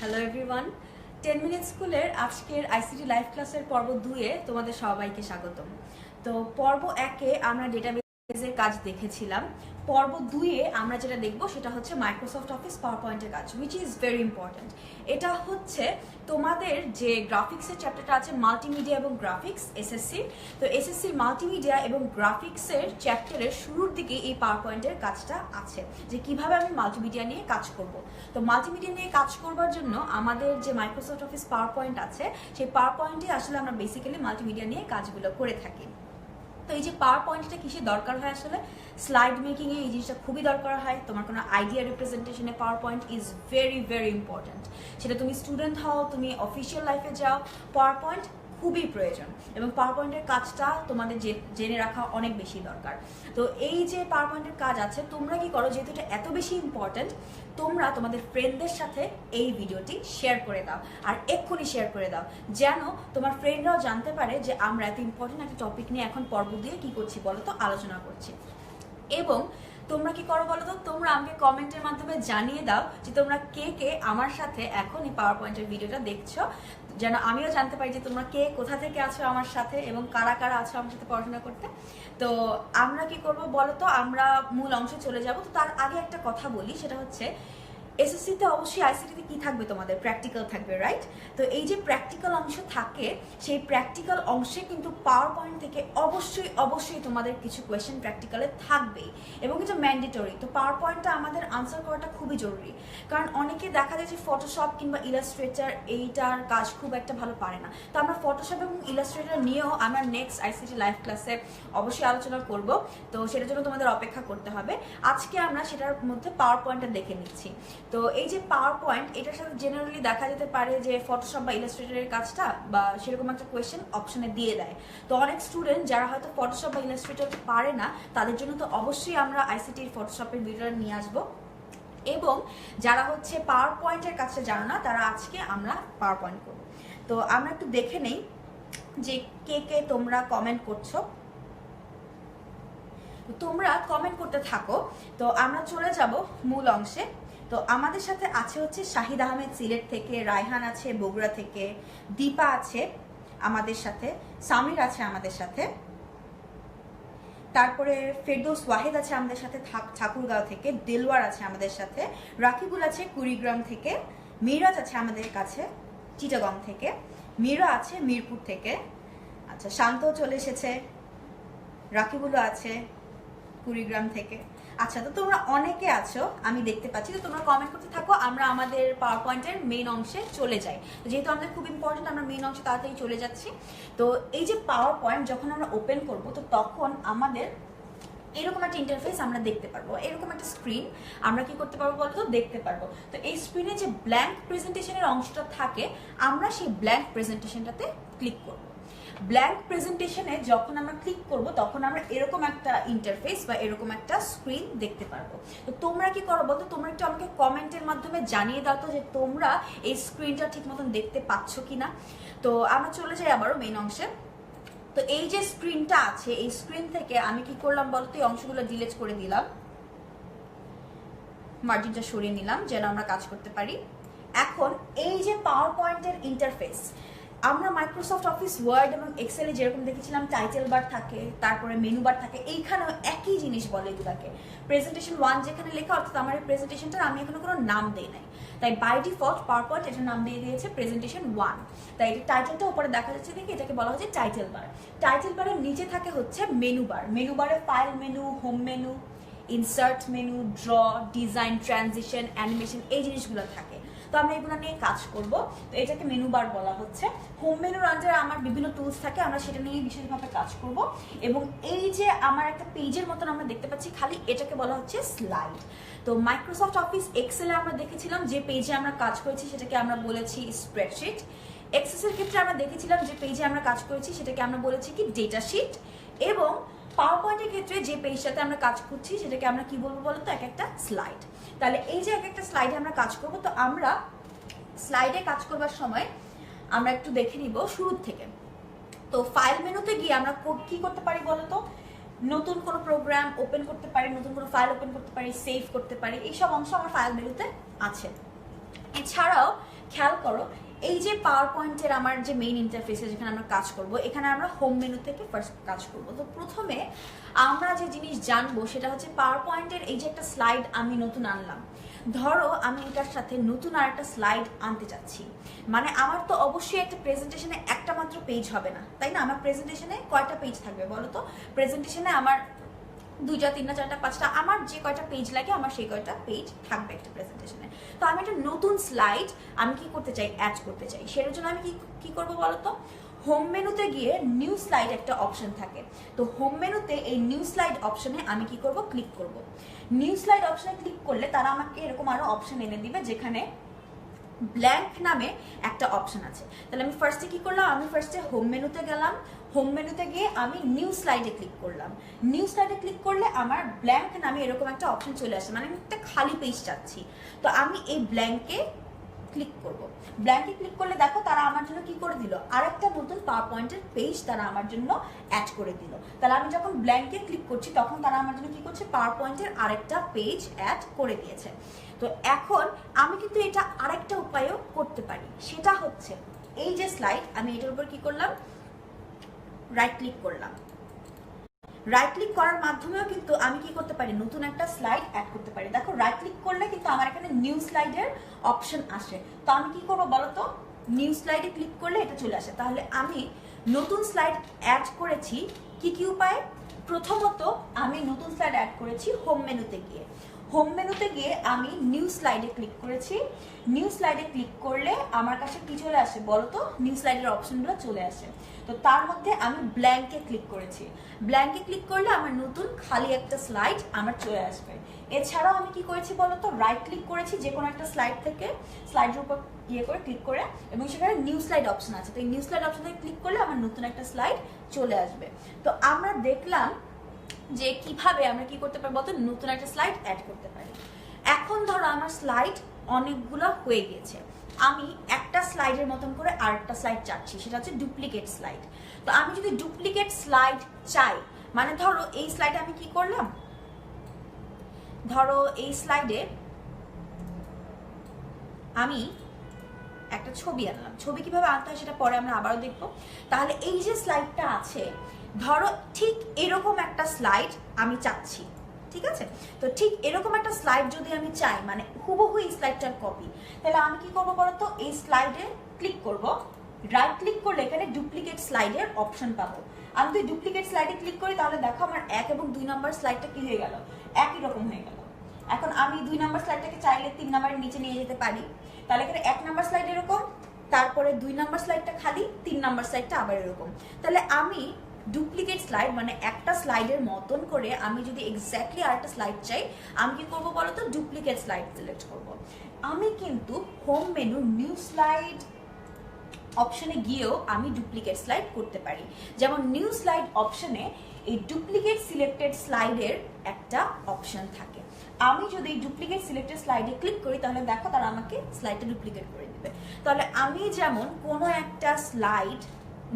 Hello everyone, 10 minute স্কুলের আজকের ICT live ক্লাসের পর্ব 2-এ তোমাদের সবাইকে স্বাগতম। তো পর্ব 1-এ আমরা ডেটাবেজের কাজ দেখেছিলাম। পর্ব 2-এ আমরা যেটা দেখব সেটা হচ্ছে মাইক্রোসফট অফিস পাওয়ার পয়েন্টের কাজ, উইচ ইজ ভেরি ইম্পর্ট্যান্ট। এটা হচ্ছে তোমাদের যে গ্রাফিক্সের চ্যাপ্টারটা আছে মাল্টিমিডিয়া এবং গ্রাফিক্স এসএসসি, তো এসএসসির মাল্টিমিডিয়া এবং গ্রাফিক্সের চ্যাপ্টারের শুরুর দিকে এই পাওয়ার পয়েন্টের কাজটা আছে, যে কিভাবে আমি মাল্টিমিডিয়া নিয়ে কাজ করব। তো মাল্টিমিডিয়া নিয়ে কাজ করবার জন্য আমাদের যে মাইক্রোসফট অফিস পাওয়ার পয়েন্ট আছে, সেই পাওয়ার পয়েন্টে আসলে আমরা বেসিক্যালি মাল্টিমিডিয়া নিয়ে কাজগুলো করে থাকি। তো এই যে পাওয়ার পয়েন্টটা কিসে দরকার হয়, আসলে স্লাইড মেকিংয়ে এই জিনিসটা খুবই দরকার হয়। তোমার কোনো আইডিয়া রিপ্রেজেন্টেশনে power point is very very important. সেটা তুমি স্টুডেন্ট হও, তুমি অফিসিয়াল লাইফে যাও, পাওয়ার পয়েন্ট খুবই প্রয়োজন এবং পাওয়ার পয়েন্টের কাজটা তোমাদের জেনে রাখা অনেক বেশি দরকার। তো এই যে পাওয়ার পয়েন্টের কাজ আছে, তোমরা কি করো, যেহেতু এটা এত বেশি ইম্পর্ট্যান্ট, তোমরা তোমাদের ফ্রেন্ডদের সাথে এই ভিডিওটি শেয়ার করে দাও, আর এক্ষুনি শেয়ার করে দাও, যেন তোমার ফ্রেন্ডরাও জানতে পারে যে আমরা এত ইম্পর্ট্যান্ট একটা টপিক নিয়ে এখন পর্ব দিয়ে কি করছি বলো তো, আলোচনা করছি। এবং তোমরা কি করো বলো তো, তোমরা আমাকে কমেন্টের মাধ্যমে জানিয়ে দাও যে তোমরা কে কে আমার সাথে এখন এই পাওয়ার পয়েন্টের ভিডিওটা দেখছো, যেন আমিও জানতে পারি যে তোমরা কে কোথা থেকে আছো আমার সাথে এবং কারা কারা আছো আমার সাথে পড়াশোনা করতে। তো আমরা কি করব বলো তো, আমরা মূল অংশে চলে যাব। তো তার আগে একটা কথা বলি, সেটা হচ্ছে এসএসসিতে অবশ্যই আইসিটিতে কি থাকবে, তোমাদের প্র্যাকটিক্যাল থাকবে, রাইট? তো এই যে প্র্যাকটিক্যাল অংশ থাকে, সেই প্র্যাকটিক্যাল অংশে কিন্তু পাওয়ার পয়েন্ট থেকে অবশ্যই অবশ্যই তোমাদের কিছু কোয়েশ্চেন প্র্যাকটিক্যালে থাকবেই এবং এটা ম্যান্ডেটরি। তো পাওয়ার পয়েন্টটা আমাদের আনসার করাটা খুবই জরুরি, কারণ অনেকে দেখা যায় যে ফটোশপ কিংবা ইলাস্ট্রেটর এইটার কাজ খুব একটা ভালো পারে না। তো আমরা ফটোশপ এবং ইলাস্ট্রেটর নিয়েও আমরা নেক্সট আইসিটি লাইভ ক্লাসে অবশ্যই আলোচনা করব। তো সেটার জন্য তোমাদের অপেক্ষা করতে হবে। আজকে আমরা সেটার মধ্যে পাওয়ার পয়েন্টটা দেখে নিচ্ছি। তো এই যে পাওয়ার পয়েন্ট, এটার সাথে জেনারেলি দেখা যেতে পারে যে ফটোশপ বা ইলাস্ট্রেটরের কাজটা বা সেরকম একটা কোয়েশ্চেন অপশনে দিয়ে দেয়। তো অনেক স্টুডেন্ট যারা হয়তো ফটোশপ বা ইলাস্ট্রেটর পারে না, তাদের জন্য তো অবশ্যই আমরা আইসিটির ফটোশপের ভিডিওটা নিয়ে আসবো। এবং যারা হচ্ছে পাওয়ার পয়েন্টের কাজটা জানো না, তারা আজকে আমরা পাওয়ার পয়েন্ট করবো। তো আমরা একটু দেখে নেই যে কে কে তোমরা কমেন্ট করছো। তোমরা কমেন্ট করতে থাকো। তো আমরা চলে যাব মূল অংশে। তো আমাদের সাথে আছে হচ্ছে শাহিদ আহমেদ সিলেট থেকে, রায়হান আছে বগুড়া থেকে, দীপা আছে আমাদের সাথে, সামির আছে আমাদের সাথে, তারপরে ফেরদৌস ওয়াহিদ আছে আমাদের সাথে ঠাকুরগাঁও থেকে, দিলওয়ার আছে আমাদের সাথে, রাকিবুল আছে কুড়িগ্রাম থেকে, মিরাজ আছে আমাদের কাছে চিটাগং থেকে, মীরা আছে মিরপুর থেকে, আচ্ছা শান্ত চলে এসেছে, রাকিবুলও আছে কুড়িগ্রাম থেকে। আচ্ছা, তো তোমরা অনেকে আছো আমি দেখতে পাচ্ছি। তো তোমরা কমেন্ট করতে থাকো, আমরা আমাদের পাওয়ার পয়েন্টের মেইন অংশে চলে যাই। যেহেতু আমাদের খুব ইম্পর্টেন্ট, আমরা মেইন অংশে তাড়াতাড়ি চলে যাচ্ছি। তো এই যে পাওয়ার পয়েন্ট যখন আমরা ওপেন করব, তো তখন আমাদের এরকম একটা ইন্টারফেস আমরা দেখতে পারবো, এরকম একটা স্ক্রিন আমরা কি করতে পারবো বলতো, দেখতে পারবো। তো এই স্ক্রিনে যে ব্ল্যাঙ্ক প্রেজেন্টেশনের অংশটা থাকে, আমরা সেই ব্ল্যাঙ্ক প্রেজেন্টেশনটাতে ক্লিক করব। ব্ল্যাঙ্ক প্রেজেন্টেশনে যখন আমরা ক্লিক করব, তখন আমরা এরকম একটা ইন্টারফেস বা এরকম একটা স্ক্রিন দেখতে পারবো। তো তোমরা কি করো বলতো, তোমরা একটু আমাকে কমেন্টের মাধ্যমে জানিয়ে দাও তো যে তোমরা এই স্ক্রিনটা ঠিক মতন দেখতে পাচ্ছ কিনা। তো আমরা চলে যাই আবারও মেইন অংশে। তো এই যে স্ক্রিনটা আছে, এই স্ক্রিন থেকে আমি কি করলাম বলতো, এই অংশগুলো ডিলিট করে দিলাম, মার্জিনটা সরিয়ে নিলাম যেন আমরা কাজ করতে পারি। এখন এই যে পাওয়ার পয়েন্টের ইন্টারফেস, আমরা মাইক্রোসফট অফিস ওয়ার্ড এবং এক্সেলে যেরকম দেখেছিলাম টাইটেল বার থাকে, তারপরে মেনু বার থাকে, এইখানেও একই জিনিস বলে এগুলাকে। প্রেজেন্টেশন 1 যেখানে লেখা, অর্থাৎ আমার এই প্রেজেন্টেশনটার আমি এখনো কোনো নাম দেই নাই, তাই বাই ডিফল্ট পাওয়ার পয়েন্ট এটার নাম দিয়ে দিয়েছে প্রেজেন্টেশন 1। তাই এটা টাইটেলটা উপরে দেখা যাচ্ছে দেখি, এটাকে বলা হচ্ছে টাইটেল বার। টাইটেল বারের নিচে থাকে হচ্ছে মেনু বার। মেনু বারে file menu, home menu, insert menu, draw, design, transition, animation, এই জিনিসগুলো থাকে। তো আমরা এগুলো নিয়ে কাজ করব। তো এটাকে মেনু বার বলা হচ্ছে। হোম মেনুর আন্ডারে আমার বিভিন্ন টুলস থাকে, আমরা সেটা নিয়ে বিশেষভাবে কাজ করব। এবং এই যে আমার একটা পেজের মতন আমরা দেখতে পাচ্ছি খালি, এটাকে বলা হচ্ছে স্লাইড। তো মাইক্রোসফট অফিস এক্সেলে আমরা দেখেছিলাম যে পেজে আমরা কাজ করেছি সেটাকে আমরা বলেছি স্প্রেডশিট। এক্সেসের ক্ষেত্রে আমরা দেখেছিলাম যে পেজে আমরা কাজ করেছি সেটাকে আমরা বলেছি কি ডেটা শিট। এবং পাওয়ার পয়েন্টের ক্ষেত্রে যে পেজটাতে আমরা কাজ করছি সেটাকে আমরা কি বলবো বলতো, এক একটা স্লাইড। তাহলে এই যে এক একটা স্লাইডে আমরা কাজ করব, তো আমরা স্লাইডে কাজ করবার সময় আমরা একটু দেখে নিব শুরু থেকে। তো ফাইল মেনুতে গিয়ে আমরা কি করতে পারি বলতো, নতুন কোনো প্রোগ্রাম ওপেন করতে পারি, নতুন কোনো ফাইল ওপেন করতে পারি, সেভ করতে পারি, এইসব অংশ আমার ফাইল মেনুতে আছে। এছাড়াও খেয়াল করো এই যে পাওয়ার পয়েন্টের আমার যে মেইন ইন্টারফেসে যেখানে আমরা কাজ করব, এখানে আমরা হোম মেনু থেকে ফার্স্ট কাজ করব। তো প্রথমে আমরা যে জিনিস জানবো সেটা হচ্ছে পাওয়ার পয়েন্টের এই যে একটা স্লাইড আমি নতুন আনলাম, ধরো আমি এটার সাথে নতুন আর একটা স্লাইড আনতে চাচ্ছি, মানে আমার তো অবশ্যই একটা প্রেজেন্টেশনে একটা মাত্র পেজ হবে না, তাই না? আমার প্রেজেন্টেশনে কয়টা পেজ থাকবে বলো তো? প্রেজেন্টেশনে আমার 2টা 3টা 4টা 5টা আমার যে কয়টা পেজ লাগে আমার সেই কয়টা পেজ থাকবে একটা প্রেজেন্টেশনে। তো আমি একটা নতুন স্লাইড আমি কি করতে চাই, অ্যাড করতে চাই। সেটার জন্য আমি কি করবো বলো তো? হোম মেনুতে গিয়ে নিউ স্লাইড একটা অপশন থাকে, তো হোম মেনুতে এই নিউ স্লাইড অপশনে আমি কি করব, ক্লিক করব। নিউ স্লাইড অপশনে ক্লিক করলে তারা আমাকে এরকম আরো অপশন এনে দিবে যেখানে ব্ল্যাঙ্ক নামে একটা অপশন আছে। তাহলে আমি ফার্স্টে কি করলাম, আমি ফার্স্টে হোম মেনুতে গেলাম, হোম মেনুতে গিয়ে আমি নিউ স্লাইডে ক্লিক করলাম। নিউ স্লাইডে ক্লিক করলে আমার ব্ল্যাঙ্ক নামে এরকম একটা অপশন চলে আসে, মানে আমি একটা খালি পেজ চাচ্ছি। তো আমি এই ব্ল্যাঙ্কে ক্লিক করব। ব্ল্যাঙ্কে ক্লিক করলে দেখো তারা আমার জন্য কি করে দিল, আরেকটা নতুন পাওয়ার পয়েন্টের পেজ তারা আমার জন্য অ্যাড করে দিল। তাহলে আমি যখন ব্ল্যাঙ্কে ক্লিক করছি তখন তারা আমার জন্য কি করছে, পাওয়ার পয়েন্টের আরেকটা পেজ অ্যাড করে দিয়েছে। তো এখন আমি কিন্তু এটা আরেকটা উপায়ও করতে পারি, সেটা হচ্ছে এই যে স্লাইড, আমি এটার উপর কি করলাম, রাইট ক্লিক করলাম। রাইট ক্লিক করার মাধ্যমেও কিন্তু আমি কি করতে পারি, নতুন একটা স্লাইড অ্যাড করতে পারি। দেখো রাইট ক্লিক করলে কিন্তু আমার এখানে নিউ স্লাইডের অপশন আসে। তো আমি কি করবো বলো তো, নিউ স্লাইডে ক্লিক করলে এটা চলে আসে। তাহলে আমি নতুন স্লাইড অ্যাড করেছি কি কি উপায়ে? প্রথমত আমি নতুন স্লাইড অ্যাড করেছি হোম মেনুতে গিয়ে। হোম মেনুতে গিয়ে আমি নিউ স্লাইডে ক্লিক করেছি। নিউ স্লাইডে ক্লিক করলে আমার কাছে কি চলে আসে বলো তো, নিউ স্লাইডের অপশনগুলো চলে আসে। তো তার মধ্যে আমি ব্ল্যাঙ্কে ক্লিক করেছি। ব্ল্যাঙ্কে ক্লিক করলে আমার নতুন খালি একটা স্লাইড আমার চলে আসবে। এছাড়াও আমি কি করেছি বলো তো, রাইট ক্লিক করেছি যে কোনো একটা স্লাইড থেকে, স্লাইডের উপর করে ক্লিক করে, এবং সেখানে নিউ স্লাইড অপশন আছে। তো এই নিউ স্লাইড অপশন থেকে ক্লিক করলে আমার নতুন একটা স্লাইড চলে আসবে। তো আমরা দেখলাম যে কিভাবে আমরা কি করতে পারি বলতো, নতুন একটা স্লাইড অ্যাড করতে পারি। এখন ধরো আমার স্লাইড অনেকগুলো হয়ে গেছে, আমি একটা স্লাইডের মতন করে আরেকটা স্লাইড চাচ্ছি, সেটা হচ্ছে ডুপ্লিকেট স্লাইড। তো আমি যদি ডুপ্লিকেট স্লাইড চাই, মানে ধরো এই স্লাইডে আমি কি করলাম, ধরো এই স্লাইডে আমি একটা ছবি আনলাম। ছবি কিভাবে আনতে হয় সেটা পরে আমরা আবারও দেখবো। তাহলে এই যে স্লাইডটা আছে, ধরো ঠিক এরকম একটা স্লাইড আমি চাচ্ছি, ঠিক আছে? তো ঠিক এরকম একটা স্লাইড যদি আমি চাই, মানে হুবহু এই স্লাইডটার কপি, তাহলে আমি কি করবো বলতো, এই স্লাইডে ক্লিক করব। রাইট ক্লিক করলে এখানে ডুপ্লিকেট স্লাইডের অপশন পাবো। আমি যদি ডুপ্লিকেট স্লাইডে ক্লিক করি তাহলে দেখো আমার 1 এবং 2 নম্বর স্লাইডটা কি হয়ে গেল, একই রকম হয়ে গেল। এখন আমি 2 নম্বর স্লাইডটাকে চাইলে 3 নম্বরের নিচে নিয়ে যেতে পারি। তাহলে এখানে 1 নম্বর স্লাইড এরকম, তারপরে 2 নম্বর স্লাইডটা খালি, 3 নম্বর স্লাইডটা আবার এরকম। তাহলে আমি ডুপ্লিকেট স্লাইড মানে একটা স্লাইডের মতন করে আমি যদি এক্স্যাক্টলি আরেকটা স্লাইড চাই, আমি কি করবো বলতো, ডুপ্লিকেট স্লাইড সিলেক্ট করব। আমি কিন্তু হোম মেনু নিউ স্লাইড অপশনে গিয়েও আমি ডুপ্লিকেট স্লাইড করতে পারি। যেমন নিউ স্লাইড অপশনে এই ডুপ্লিকেট সিলেক্টেড স্লাইডের একটা অপশন থাকে। আমি যদি ডুপ্লিকেট সিলেক্টেড স্লাইডে ক্লিক করি তাহলে দেখো তারা আমাকে স্লাইডটা ডুপ্লিকেট করে দিবে। তাহলে আমি যেমন কোনো একটা স্লাইড,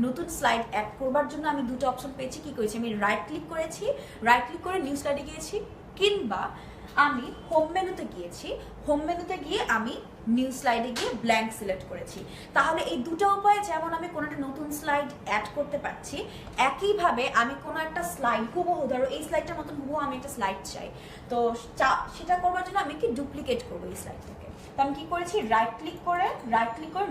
নতুন স্লাইড অ্যাড করবার জন্য আমি দুটো অপশন পেয়েছি। কি করেছি, আমি রাইট ক্লিক করেছি, রাইট ক্লিক করে নিউ স্লাইডে গিয়েছি, কিংবা আমি হোম মেনুতে গিয়েছি, হোম মেনুতে গিয়ে আমি নিউ স্লাইডে গিয়ে ব্ল্যাঙ্ক সিলেক্ট করেছি। তাহলে এই দুটো উপায়ে যেমন আমি কোনো একটা নতুন স্লাইড অ্যাড করতে পারছি, একইভাবে আমি কোনো একটা স্লাইড হুবহু, ধরো এই স্লাইডটার মতন হুবহু আমি একটা স্লাইড চাই, তো সেটা করবার জন্য আমি কি ডুপ্লিকেট করবো এই স্লাইড থেকে। তো আমি কি করেছি, রাইট ক্লিক করে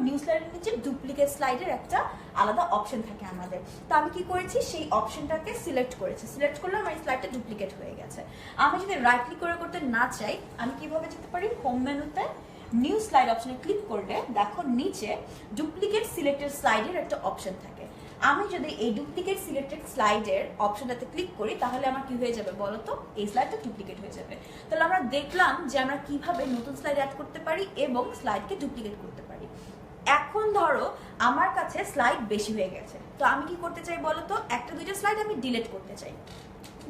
নিউ স্লাইডের নিচে ডুপ্লিকেট স্লাইডের একটা আলাদা অপশন থাকে আমাদের। তো আমি কি করেছি, সেই অপশনটাকে সিলেক্ট করেছি, সিলেক্ট করলে আমার এই স্লাইডটা ডুপ্লিকেট হয়ে গেছে। আমি যদি রাইট ক্লিক করে করতে না চাই, আমি কিভাবে যেতে পারি, হোম মেনুতে নিউ স্লাইড অপশনে ক্লিক করলে দেখো নিচে ডুপ্লিকেট সিলেক্টেড স্লাইডের একটা অপশন থাকে। আমি যদি এই ডুপ্লিকেট সিলেক্টেড স্লাইডের অপশনটাতে ক্লিক করি তাহলে আমার কি হয়ে যাবে বলো তো, এই স্লাইডটা ডুপ্লিকেট হয়ে যাবে। তাহলে আমরা দেখলাম যে আমরা কিভাবে নতুন স্লাইড অ্যাড করতে পারি এবং স্লাইডকে ডুপ্লিকেট করতে পারি। এখন ধরো আমার কাছে স্লাইড বেশি হয়ে গেছে, তো আমি কি করতে চাই বলো তো, একটা দুইটা স্লাইড আমি ডিলিট করতে চাই।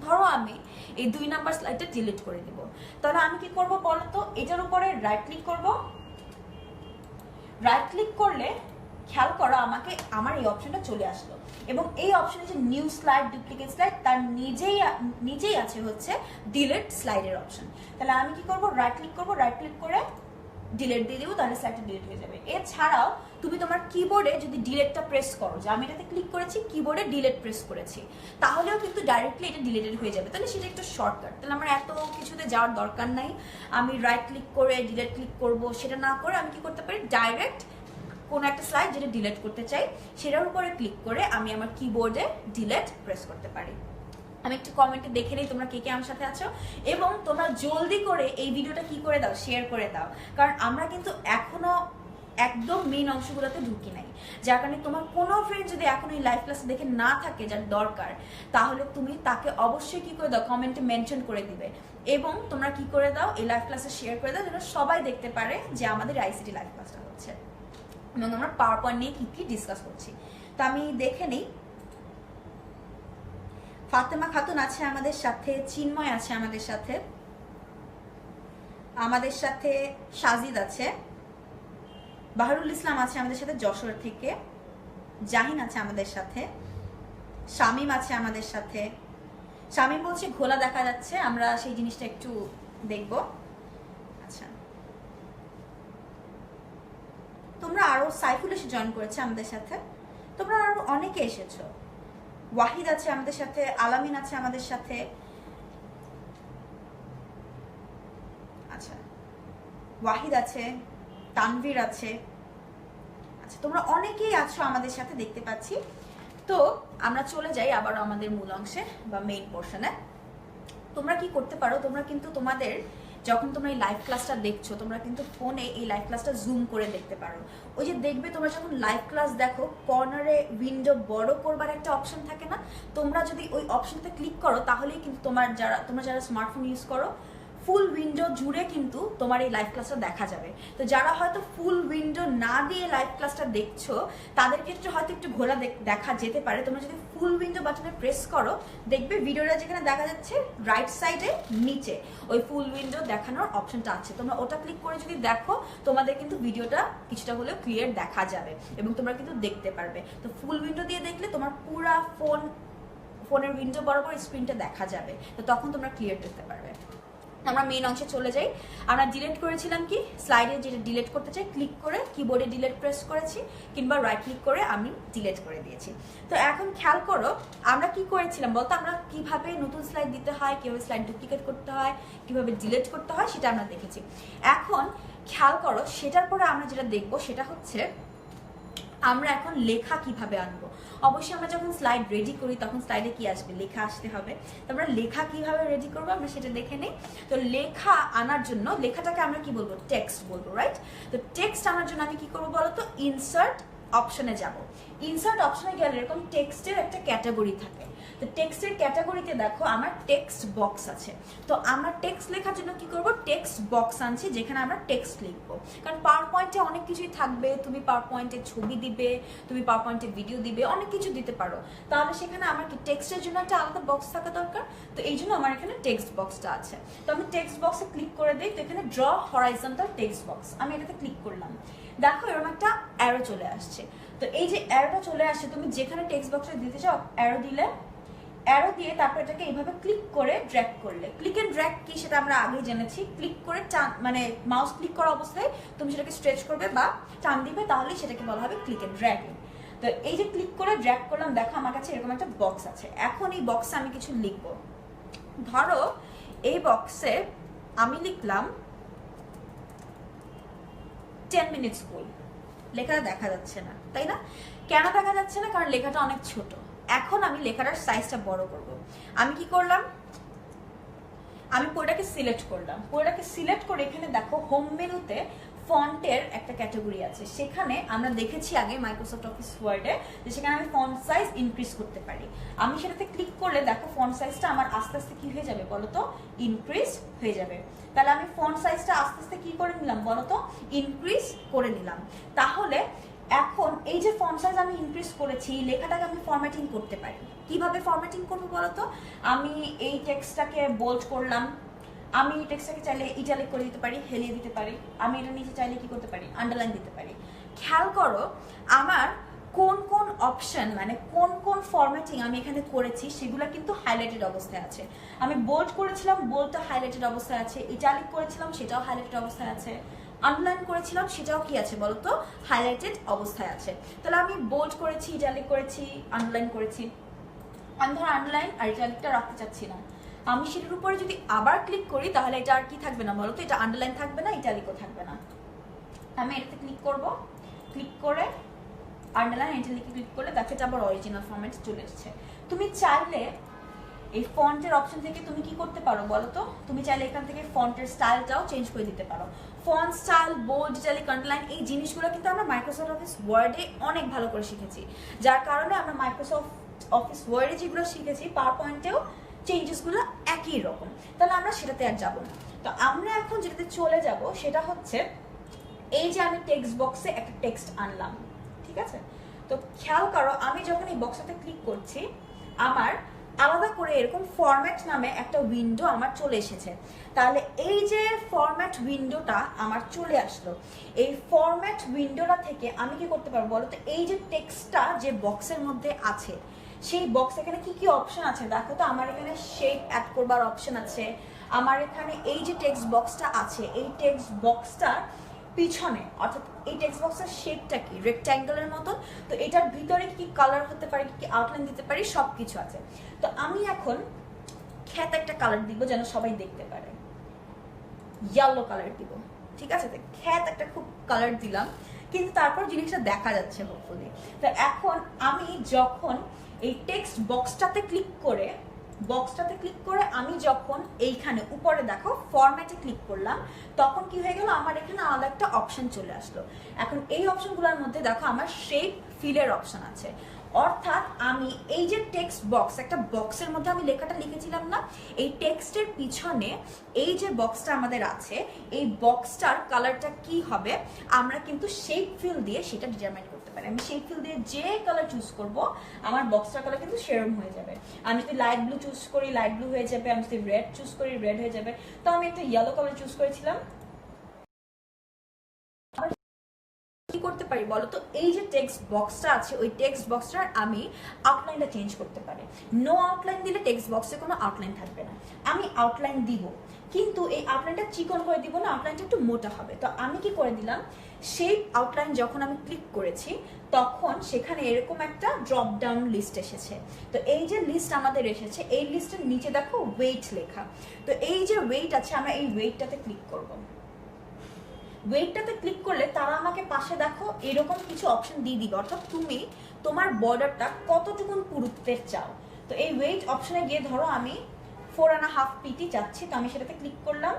ধরো আমি এই 2 নাম্বার স্লাইডটা ডিলিট করে দিব। তাহলে আমি কি করব বলো তো, এটার উপরে রাইট ক্লিক করব। রাইট ক্লিক করলে খেয়াল করো আমাকে আমার এই অপশনটা চলে আসলো, এবং এই অপশনে যে নিউ স্লাইড, ডুপ্লিকেট স্লাইড, তার নিজেই আছে হচ্ছে ডিলিট স্লাইডের অপশন। তাহলে আমি কি করব, রাইট ক্লিক করব, রাইট ক্লিক করে ডিলিট দিয়ে দেবো, তাহলে স্লাইডটা ডিলিট হয়ে যাবে। এছাড়াও তুমি তোমার কিবোর্ডে যদি ডিলিটটা প্রেস করো, যে আমি এটাতে ক্লিক করেছি, কিবোর্ডে ডিলিট প্রেস করেছি, তাহলেও কিন্তু ডাইরেক্টলি এটা ডিলিটেড হয়ে যাবে। তাহলে সেটা একটু শর্টকাট, তাহলে আমার এত কিছুতে যাওয়ার দরকার নাই। আমি রাইট ক্লিক করে ডিলিট ক্লিক করব, সেটা না করে আমি কি করতে পারি, ডাইরেক্ট কোনো একটা স্লাইড যেটা ডিলিট করতে চাই সেটার উপরে ক্লিক করে আমি আমার কিবোর্ডে ডিলিট প্রেস করতে পারি। আমি একটু কমেন্টে দেখে নিই তোমরা কে কে আমার সাথে আছো, এবং তোমরা জলদি করে এই ভিডিওটা কি করে দাও, শেয়ার করে দাও, কারণ আমরা কিন্তু এখনো একদম মেইন অংশগুলোতে ঢুকি নাই। যার কারণে তোমার কোনো ফ্রেন্ড যদি এখন এই লাইভ ক্লাস দেখে না থাকে, যার দরকার, তাহলে তুমি তাকে অবশ্যই কি করে দাও, কমেন্টে মেনশন করে দিবে, এবং তোমরা কি করে দাও, এই লাইভ ক্লাসে শেয়ার করে দাও, যেন সবাই দেখতে পারে যে আমাদের আইসিটি লাইভ ক্লাসটা হচ্ছে এবং আমরা পাওয়ার পয়েন্ট নিয়ে কি কি ডিসকাস করছি। তো আমি দেখে নিই, ফাতেমা খাতুন আছে আমাদের সাথে, চিন্ময় আছে আমাদের সাথে, সাজিদ আছে, বাহারুল ইসলাম আছে আমাদের সাথে যশোর থেকে, জাহিন আছে আমাদের সাথে, শামীম আছে আমাদের সাথে। শামীম বলছে ঘোলা দেখা যাচ্ছে, আমরা সেই জিনিসটা একটু দেখব। আচ্ছা, তোমরা আরো, সাইফুল এসে জয়েন করেছে আমাদের সাথে, তোমরা আরো অনেকে এসেছো। ওয়াহিদ আছে আমাদের সাথে, আলামিন আছে আমাদের সাথে, আচ্ছা ওয়াহিদ আছে, তানভীর আছে, আচ্ছা তোমরা অনেকেই আছো আমাদের সাথে দেখতে পাচ্ছি। তো আমরা চলে যাই আবার আমাদের মূল অংশে বা মেইন পোর্শনে। তোমরা কি করতে পারো, তোমরা কিন্তু তোমাদের যখন তোমরা এই লাইভ ক্লাসটা দেখছো, তোমরা কিন্তু ফোনে এই লাইভ ক্লাসটা জুম করে দেখতে পারো। ওই যে দেখবে তোমরা যখন লাইভ ক্লাস দেখো, কর্নারে উইন্ডো বড় করবার একটা অপশন থাকে না, তোমরা যদি ওই অপশনটা ক্লিক করো, তাহলেই কিন্তু তোমরা যারা স্মার্টফোন ইউজ করো, ফুল উইন্ডো জুড়ে কিন্তু তোমার এই লাইভ ক্লাসটা দেখা যাবে। তো যারা হয়তো ফুল উইন্ডো না দিয়ে লাইভ ক্লাসটা দেখছো, তাদের ক্ষেত্রে হয়তো একটু ঘোলা দেখা যেতে পারে। তোমরা যদি ফুল উইন্ডো বাটনে প্রেস করো, দেখবে ভিডিওটা যেখানে দেখা যাচ্ছে রাইট সাইডে নিচে ওই ফুল উইন্ডো দেখানোর অপশনটা আছে, তোমরা ওটা ক্লিক করে যদি দেখো, তোমাদের কিন্তু ভিডিওটা কিছুটা হলেও ক্লিয়ার দেখা যাবে এবং তোমরা কিন্তু দেখতে পারবে। তো ফুল উইন্ডো দিয়ে দেখলে তোমার পুরা ফোনের উইন্ডো বরাবর স্ক্রিনটা দেখা যাবে, তো তখন তোমরা ক্লিয়ার দেখতে পারবে। আমরা মেইন অংশে চলে যাই। আমরা ডিলিট করেছিলাম কি, স্লাইডে যেটা ডিলিট করতে চাই ক্লিক করে কিবোর্ডে ডিলিট প্রেস করেছি, কিংবা রাইট ক্লিক করে আমি ডিলিট করে দিয়েছি। তো এখন খেয়াল করো আমরা কি করেছিলাম বলতো, আমরা কিভাবে নতুন স্লাইড দিতে হয়, কিভাবে স্লাইড ডুপ্লিকেট করতে হয়, কিভাবে ডিলিট করতে হয়, সেটা আমরা দেখেছি। এখন খেয়াল করো, সেটার পরে আমরা যেটা দেখবো সেটা হচ্ছে আমরা এখন লেখা কিভাবে আনবো। অবশ্যই আমরা যখন স্লাইড রেডি করি তখন স্লাইডে কি আসবে, লেখা আসতে হবে। তো আমরা লেখা কিভাবে রেডি করবো আমরা সেটা দেখে নিই। তো লেখা আনার জন্য, লেখাটাকে আমরা কি বলবো, টেক্সট বলবো, রাইট? তো টেক্সট আনার জন্য আমি কি করবো বলতো, ইনসার্ট অপশনে যাব। ইনসার্ট অপশনে গেলে এরকম টেক্সটের একটা ক্যাটাগরি থাকে। তো টেক্সটের ক্যাটাগরিতে দেখো আমার টেক্সট বক্স আছে। তো আমরা টেক্সট লেখার জন্য কি করব, টেক্সট বক্স আনছি যেখানে আমরা টেক্সট লিখবো। কারণ পাওয়ার পয়েন্টে অনেক কিছুই থাকবে, তুমি পাওয়ার পয়েন্টে ছবি দিবে, তুমি পাওয়ার পয়েন্টে ভিডিও দিবে, অনেক কিছু দিতে পারো। তাহলে সেখানে আমার কি টেক্সটের জন্য একটা আলাদা বক্স থাকা দরকার। তো এই জন্য আমার এখানে টেক্সট বক্সটা আছে। তো আমি টেক্সট বক্সে ক্লিক করে দিই। তো এখানে ড্র হরাইজন্টাল টেক্সট বক্স, আমি এটাতে ক্লিক করলাম। দেখো এরকম একটা অ্যারো চলে আসছে। তো এই যে অ্যারোটা চলে আসছে, তুমি যেখানে টেক্সট বক্সে দিতে চাও অ্যারো দিলে, অ্যারো দিয়ে তারপর এটাকে এইভাবে ক্লিক করে ড্র্যাগ করলে, ক্লিক এন্ড ড্র্যাগ কি সেটা আমরা আগেই জেনেছি। ক্লিক করে মানে মাউস ক্লিক করা অবস্থায় তুমি সেটাকে স্ট্রেচ করবে বা টান দিবে, তাহলে সেটাকে বলা হবে ক্লিক এন্ড ড্র্যাগিং। তো এই যে ক্লিক করে ড্র্যাগ করলাম, দেখো আমার কাছে এরকম একটা বক্স আছে। এখন এই বক্সে আমি কিছু লিখবো। ধরো এই বক্সে আমি লিখলাম 10 মিনিট স্কুল। লেখাটা দেখা যাচ্ছে না, তাই না? কেন দেখা যাচ্ছে না? কারণ লেখাটা অনেক ছোট। এখন আমি লেখাটার সাইজটা বড় করব। আমি কি করলাম, আমি পুরোটাকে সিলেক্ট করলাম। পুরোটাকে সিলেক্ট করে এখানে দেখো হোম মেনুতে ফন্টের একটা ক্যাটাগরি আছে। সেখানে আমরা দেখেছি আগে মাইক্রোসফট অফিস ওয়ার্ডে যে সেখানে আমি ফন্ট সাইজ ইনক্রিজ করতে পারি। আমি সেটাতে ক্লিক করলে দেখো ফন্ট সাইজটা আমার আস্তে আস্তে কি হয়ে যাবে বলতো, ইনক্রিজ হয়ে যাবে। তাহলে আমি ফন্ট সাইজটা আস্তে আস্তে কি করে নিলাম বলতো, ইনক্রিজ করে নিলাম। তাহলে এখন এই যে ফন্ট সাইজ আমি ইনক্রিজ করেছি, লেখাটাকে আমি ফরম্যাটিং করতে পারি। কিভাবে ফরম্যাটিং করবো বলতো, আমি এই টেক্সটটাকে বোল্ড করলাম, আমি এই টেক্সটটাকে চাইলে ইটালিক করে দিতে পারি, হেলিয়ে দিতে পারি। আমি এটা নিচে চাইলে কি করতে পারি, আন্ডারলাইন দিতে পারি। খেয়াল করো আমার কোন কোন অপশন, মানে কোন কোন ফরম্যাটিং আমি এখানে করেছি সেগুলো কিন্তু হাইলাইটেড অবস্থায় আছে। আমি বোল্ড করেছিলাম, বোল্ডটা হাইলাইটেড অবস্থায় আছে। ইটালিক করেছিলাম, সেটাও হাইলাইটেড অবস্থায় আছে। আন্ডারলাইন করেছিলাম সেটাও কি আছে বলতো, হাইলাইটেড অবস্থায় আছে। তাহলে আমি বোল্ড করেছি, ইটালিক করেছি, আন্ডারলাইন করেছি। আমি ধর আন্ডারলাইন আর ইটালিকটা রাখতে চাচ্ছি না, আমি সেটার উপরে যদি আবার ক্লিক করি তাহলে এটা আর কি থাকবে না বলতো, এটা আন্ডারলাইন থাকবে না, ইটালিকও থাকবে না। আমি এটাতে ক্লিক করব, ক্লিক করে আন্ডারলাইন ইটালিকে ক্লিক করলে দেখো এটা আবার অরিজিনাল ফরম্যাট চলে এসেছে। তুমি চাইলে এই ফন্টের অপশন থেকে তুমি কি করতে পারো বলো তো, তুমি চাইলে এখান থেকে ফন্টের স্টাইলটাও চেঞ্জ করে দিতে পারো। Font style, bold, italic, underline এই জিনিসগুলো কিন্তু আমরা মাইক্রোসফট অফিস ওয়ার্ডে অনেক ভালো করে শিখেছি, যার কারণে আমরা মাইক্রোসফট অফিস ওয়ার্ডে যেগুলো শিখেছি পাওয়ার পয়েন্টেও চেঞ্জেসগুলো একই রকম। তাহলে আমরা সেটাতে আর যাব না। তো আমরা এখন যেটাতে চলে যাব সেটা হচ্ছে এই যে আমি টেক্সট বক্সে একটা টেক্সট আনলাম, ঠিক আছে? তো খেয়াল করো আমি যখন এই বক্সটাতে ক্লিক করছি আমার আলাদা করে এরকম ফরম্যাট নামে একটা উইন্ডো আমার চলে এসেছে। তাহলে এই যে ফরম্যাট উইন্ডোটা আমার চলে আসলো, এই ফরম্যাট উইন্ডোটা থেকে আমি কি করতে পারবো বলো তো, এই যে টেক্সটটা যে বক্সের মধ্যে আছে সেই বক্স এখানে কি কি অপশন আছে দেখো তো। আমার এখানে শেপ অ্যাড করবার অপশন আছে, আমার এখানে এই যে টেক্সট বক্সটা আছে এই টেক্সট বক্সটার পিছনে অর্থাৎ এই টেক্সট বক্সের শেপটা কি রেক্ট্যাঙ্গেলের মতন, তো এটার ভিতরে কি কালার হতে পারে, কি আউটলাইন দিতে পারি, সবকিছু আছে। তো আমি এখন খ্যাত একটা কালার দিব যেন সবাই দেখতে পারে, ইয়েলো কালার দিব, ঠিক আছে? তো খ্যাত একটা খুব কালার দিলাম, কিন্তু তারপর জিনিসটা দেখা যাচ্ছে হোপফুলি। তো এখন আমি যখন এই টেক্সট বক্সটাতে ক্লিক করে আমি যখন এইখানে উপরে দেখো ফরম্যাটে ক্লিক করলাম তখন কি হয়ে গেল, আমার এখানে আলাদা একটা অপশন চলে আসলো। এখন এই অপশনগুলোর মধ্যে দেখো আমার শেপ ফিলের অপশন আছে, অর্থাৎ আমি এই যে টেক্সট বক্স একটা বক্সের মধ্যে আমি লেখাটা লিখেছিলাম না, এই টেক্সটের পিছনে এই যে বক্সটা আমাদের আছে এই বক্সটার কালারটা কি হবে আমরা কিন্তু শেপ ফিল দিয়ে সেটা ডিটারমাইন করতে পারি। আমি শেপ ফিল দিয়ে যে কালার চুজ করব আমার বক্সটার কালার কিন্তু সেরকম হয়ে যাবে। আমি যদি লাইট ব্লু চুজ করি লাইট ব্লু হয়ে যাবে, আমি যদি রেড চুজ করি রেড হয়ে যাবে। তো আমি একটা ইয়েলো কালার চুজ করেছিলাম। কি করতে পারি বলো তো, এই যে টেক্সট বক্সটা আছে ওই টেক্সট বক্সটার আমি আউটলাইনটা চেঞ্জ করতে পারি। নো আউটলাইন দিলে টেক্সট বক্সে কোনো আউটলাইন থাকবে না, আমি আউটলাইন দিব কিন্তু এই আউটলাইনটা চিকন করে দিব না, আউটলাইনটা একটু মোটা হবে। তো আমি কি করে দিলাম, শেপ আউটলাইন যখন আমি ক্লিক করেছি তখন সেখানে এরকম একটা ড্রপ ডাউন লিস্ট এসেছে। তো এই যে লিস্ট আমাদের এসেছে এই লিস্টের নিচে দেখো ওয়েট লেখা, তো এই যে ওয়েট আছে আমরা এই ওয়েটটাতে ক্লিক করব। ওয়েটটাতে ক্লিক করলে তারা আমাকে পাশে দেখো এরকম কিছু অপশন দিয়ে দিবে, অর্থাৎ তুমি তোমার বর্ডারটা কতটুকুন পুরুত্বের চাও। তো এই ওয়েট অপশনে গিয়ে ধরো আমি 4.5 PT চাচ্ছি, তো আমি সেটাতে ক্লিক করলাম।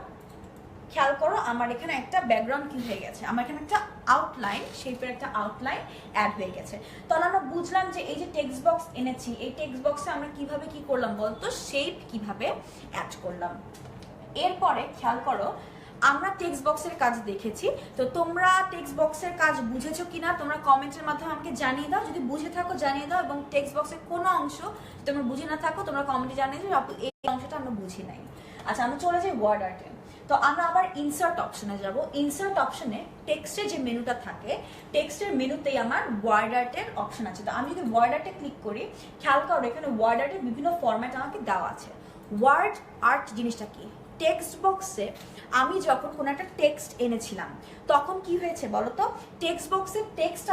খেয়াল করো আমার এখানে একটা ব্যাকগ্রাউন্ড কি হয়ে গেছে, আমার এখানে একটা আউটলাইন শেপের একটা আউটলাইন অ্যাড হয়ে গেছে। তাহলে আমরা বুঝলাম যে এই যে টেক্সট বক্স এনেছি এই টেক্সট বক্সে আমরা কিভাবে কি করলাম বলতো, শেপ কিভাবে অ্যাড করলাম। এরপরে খেয়াল করো আমরা টেক্সট বক্সের কাজ দেখেছি, তো তোমরা টেক্সট বক্সের কাজ বুঝেছো কিনা তোমরা কমেন্টের মাধ্যমে আমাকে জানিয়ে দাও। যদি বুঝে থাকো জানিয়ে দাও, এবং টেক্সট বক্সের কোনো অংশ তোমরা বুঝে না থাকো তোমরা কমেন্টে জানিয়ে দাও এই অংশটা আমরা বুঝি নাই। আচ্ছা আমরা চলে যাই ওয়ার্ড আর্টে। তো আমরা আবার ইনসার্ট অপশনে যাব। ইনসার্ট অপশনে টেক্সটের যে মেনুটা থাকে টেক্সটের মেনুতেই আমার ওয়ার্ড আর্টের অপশন আছে। তো আমি যদি ওয়ার্ড আর্টে ক্লিক করি খেয়াল করো এখানে ওয়ার্ড আর্টের বিভিন্ন ফরম্যাট আমাকে দেওয়া আছে। ওয়ার্ড আর্ট জিনিসটা কি, টেক্সট বক্সে আমি যখন কোনো একটা টেক্সট এনেছিলাম তখন কি হয়েছে বলতো, টেক্সট বক্সে টেক্সট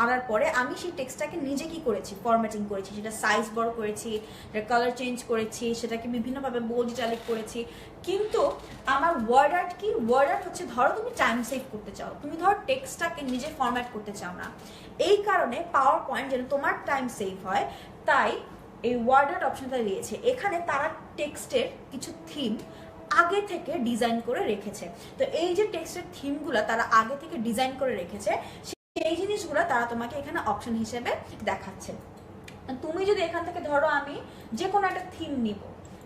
আনার পরে আমি সেই টেক্সটটাকে নিজে কি করেছি ফরম্যাটিং করেছি, সেটা সাইজ বড় করেছি, সেটা কালার চেঞ্জ করেছি, সেটাকে বিভিন্নভাবে বোল্ড ইটালিক করেছি। কিন্তু আমার ওয়ার্ড আর্ট কি, ওয়ার্ড আর্ট হচ্ছে ধরো তুমি টাইম সেভ করতে চাও, তুমি ধরো টেক্সটটাকে নিজে ফরম্যাট করতে চাও না, এই কারণে পাওয়ার পয়েন্ট যেন তোমার টাইম সেভ হয় তাই এই ওয়ার্ড আর্ট অপশনটা দিয়েছে। এখানে তারা টেক্সটের কিছু থিম আগে থেকে ডিজাইন করে রেখেছে। তো এই যে টেক্সটের থিমগুলো তারা আগে থেকে ডিজাইন করে রেখেছে সেই জিনিসগুলো তারা তোমাকে এখানে অপশন হিসেবে দেখাচ্ছে। তুমি যদি এখান থেকে ধরো আমি যে কোনো একটা থিম নিব,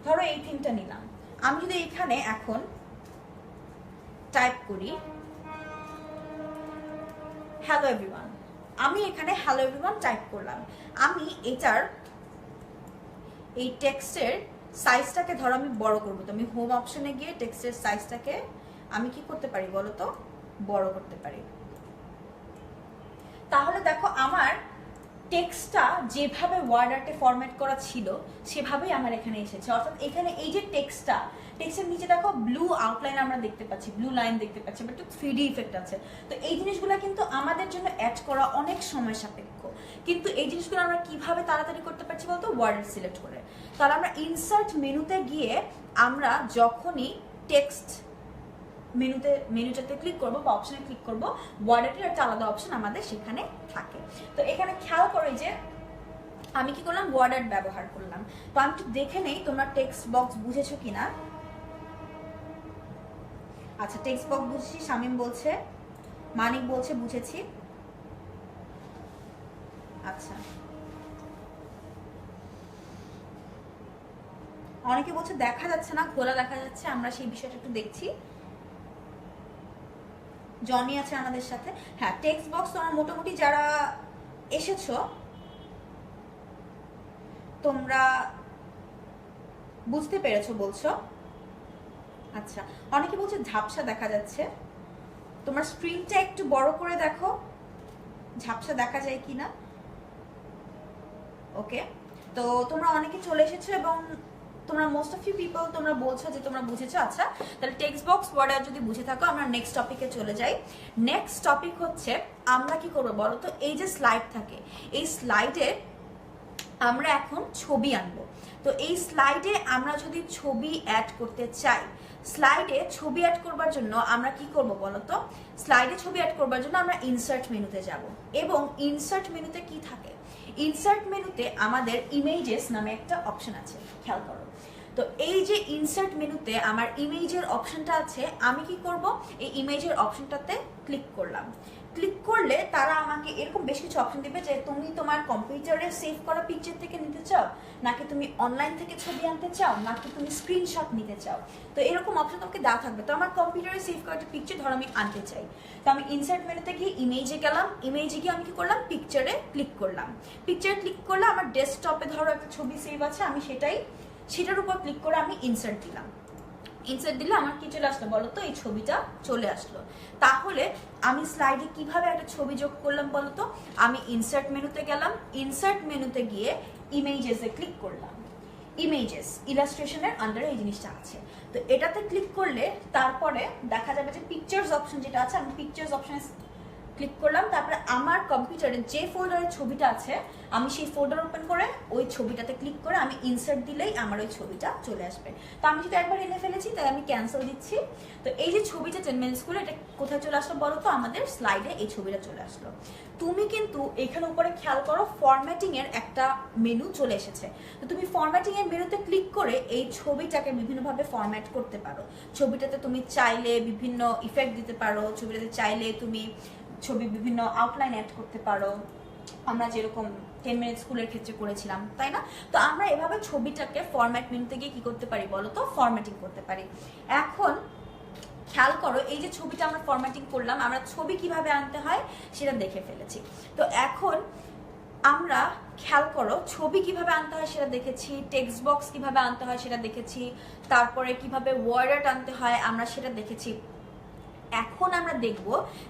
ধরো এই থিমটা নিলাম, আমি যদি এখানে এখন টাইপ করি হ্যালো এভরিওয়ান, আমি এখানে হ্যালো এভরিওয়ান টাইপ করলাম, আমি এটার এই টেক্সটের সাইজটাকে ধরো আমি বড় করবো। তো আমি হোম অপশনে গিয়ে টেক্সটের সাইজটাকে আমি কি করতে পারি বলো তো, বড় করতে পারি। তাহলে দেখো আমার টেক্সটটা যেভাবে ওয়ার্ড আর্টে ফরম্যাট করা ছিল সেভাবেই আমার এখানে এসেছে, অর্থাৎ এখানে এই যে টেক্সটটা টেক্সটের নিচে দেখো ব্লু আউটলাইন আমরা দেখতে পাচ্ছি, ব্লু লাইন দেখতে পাচ্ছি, বাট 3D ইফেক্ট আছে। তো এই জিনিসগুলো কিন্তু আমাদের জন্য অ্যাড করা অনেক সময় সাপেক্ষ, কিন্তু এই জিনিসগুলো আমরা কিভাবে তাড়াতাড়ি করতে পারছি বলতো, ওয়ার্ড সিলেক্ট করে। তাহলে আমরা ইনসার্ট মেনুতে গিয়ে আমরা যখনই টেক্সট মেনুটাতে ক্লিক করবো বা অপশনে ক্লিক করবো, ওয়ার্ডের একটা আলাদা অপশন আমাদের সেখানে থাকে। তো এখানে খেয়াল করো যে আমি কি করলাম, ওয়ার্ড ব্যবহার করলাম। তো আমি একটু দেখে নেই তোমরা টেক্সট বক্স বুঝেছো কিনা। আচ্ছা, টেক্সট বক্স বুঝেছি, শামিম বলছে, মানিক বলছে বুঝেছি। আচ্ছা, অনেকে বলছে দেখা যাচ্ছে না, খোলা দেখা যাচ্ছে, আমরা সেই বিষয়টা একটু দেখছি। জনি আছে আমাদের সাথে। হ্যাঁ, টেক্সট বক্স তোমরা মোটামুটি যারা এসেছো তোমরা বুঝতে পেরেছো বলছো। আচ্ছা, অনেকে বলছে ঝাপসা দেখা যাচ্ছে, তোমার স্ক্রিনটা একটু বড় করে দেখো, ঝাপসা দেখা যায় কিনা। ওকে, তো তোমরা অনেকে চলে এসেছো এবং তোমরা মোস্ট অফ ইউ পিপল তোমরা বলছো যে তোমরা বুঝেছো। আচ্ছা, তাহলে টেক্সট বক্স ওয়ার্ড যদি বুঝে থাকো, আমরা নেক্সট টপিকে চলে যাই। নেক্সট টপিক হচ্ছে আমরা কি করবো বলো তো, এই যে স্লাইড থাকে, এই স্লাইডে আমরা এখন ছবি আনবো। তো এই স্লাইডে আমরা যদি ছবি অ্যাড করতে চাই, স্লাইডে ছবি অ্যাড করবার জন্য আমরা কি করব বলতো, স্লাইডে ছবি অ্যাড করবার জন্য আমরা ইনসার্ট মেনুতে যাব, এবং ইনসার্ট মেনুতে কি থাকে, ইনসার্ট মেনুতে আমাদের ইমেজেস নামে একটা অপশন আছে, খেয়াল করো। তো এই যে ইনসার্ট মেনুতে আমার ইমেজের অপশনটা আছে, আমি কি করব, এই ইমেজের অপশনটাতে ক্লিক করলাম। ক্লিক করলে তারা আমাকে এরকম বেশ কিছু অপশন দিবে যে তুমি তোমার কম্পিউটারে সেভ করা পিকচার থেকে নিতে চাও, নাকি তুমি অনলাইন থেকে ছবি আনতে চাও, নাকি তুমি স্ক্রিনশট নিতে চাও। তো এরকম অপশন তোমাকে দেওয়া থাকবে। তো আমার কম্পিউটারে সেভ করা একটা পিকচার ধরো আমি আনতে চাই, তো আমি ইনসার্ট মেনুতে গিয়ে ইমেজে গেলাম, ইমেজে গিয়ে আমি কি করলাম, পিকচারে ক্লিক করলাম। পিকচারে ক্লিক করলে আমার ডেস্কটপে ধরো একটা ছবি সেভ আছে, আমি সেটার উপর ক্লিক করে আমি ইনসার্ট দিলাম। ইনসার্ট দিলে আমার কি চলে আসলো বলতো, এই ছবিটা চলে আসলো। তাহলে আমি স্লাইডে কিভাবে একটা ছবি যোগ করলাম বলতো, আমি ইনসার্ট মেনুতে গেলাম, ইনসার্ট মেনুতে গিয়ে ইমেজেসে ক্লিক করলাম। ইমেজেস ইলাস্ট্রেশনের আন্ডারে এই জিনিসটা আছে, তো এটাতে ক্লিক করলে তারপরে দেখা যাবে যে পিকচার্স অপশন যেটা আছে, আমি পিকচার্স অপশনে ক্লিক করলাম। তারপরে আমার কম্পিউটারে যে ফোল্ডারের ছবিটা আছে, আমি সেই ফোল্ডার ওপেন করে ওই ছবিটাতে ক্লিক করে আমি ইনসার্ট দিলেই আমার ওই ছবিটা চলে আসবে। তো আমি যদি একবার এনে ফেলেছি তাই আমি ক্যান্সেল দিচ্ছি। তো এই যে ছবিটা 10 মিনিটস করে এটা কোথায় চলে আসলো বলো তো, আমাদের স্লাইডে এই ছবিটা চলে আসলো। তুমি কিন্তু এখানে উপরে খেয়াল করো, ফরম্যাটিং এর একটা মেনু চলে এসেছে। তো তুমি ফরম্যাটিং এর মেনুতে ক্লিক করে এই ছবিটাকে বিভিন্নভাবে ফরম্যাট করতে পারো। ছবিটাতে তুমি চাইলে বিভিন্ন ইফেক্ট দিতে পারো, ছবিটাতে চাইলে তুমি ছবি বিভিন্ন আউটলাইন অ্যাড করতে পারো, আমরা যেরকম 10 মিনিট স্কুলের ক্ষেত্রে করেছিলাম, তাই না? তো আমরা এভাবে ছবিটাকে ফরম্যাট মেনুতে গিয়ে কি করতে পারি বলো তো, ফরম্যাটিং করতে পারি। এখন খেয়াল করো, এই যে ছবিটা আমরা ফরম্যাটিং করলাম, আমরা ছবি কিভাবে আনতে হয় সেটা দেখে ফেলেছি। তো এখন আমরা খেয়াল করো, ছবি কিভাবে আনতে হয় সেটা দেখেছি, টেক্সট বক্স কিভাবে আনতে হয় সেটা দেখেছি, তারপরে কিভাবে ওয়ার্ড আনতে হয় আমরা সেটা দেখেছি। এখন আমরা দেখব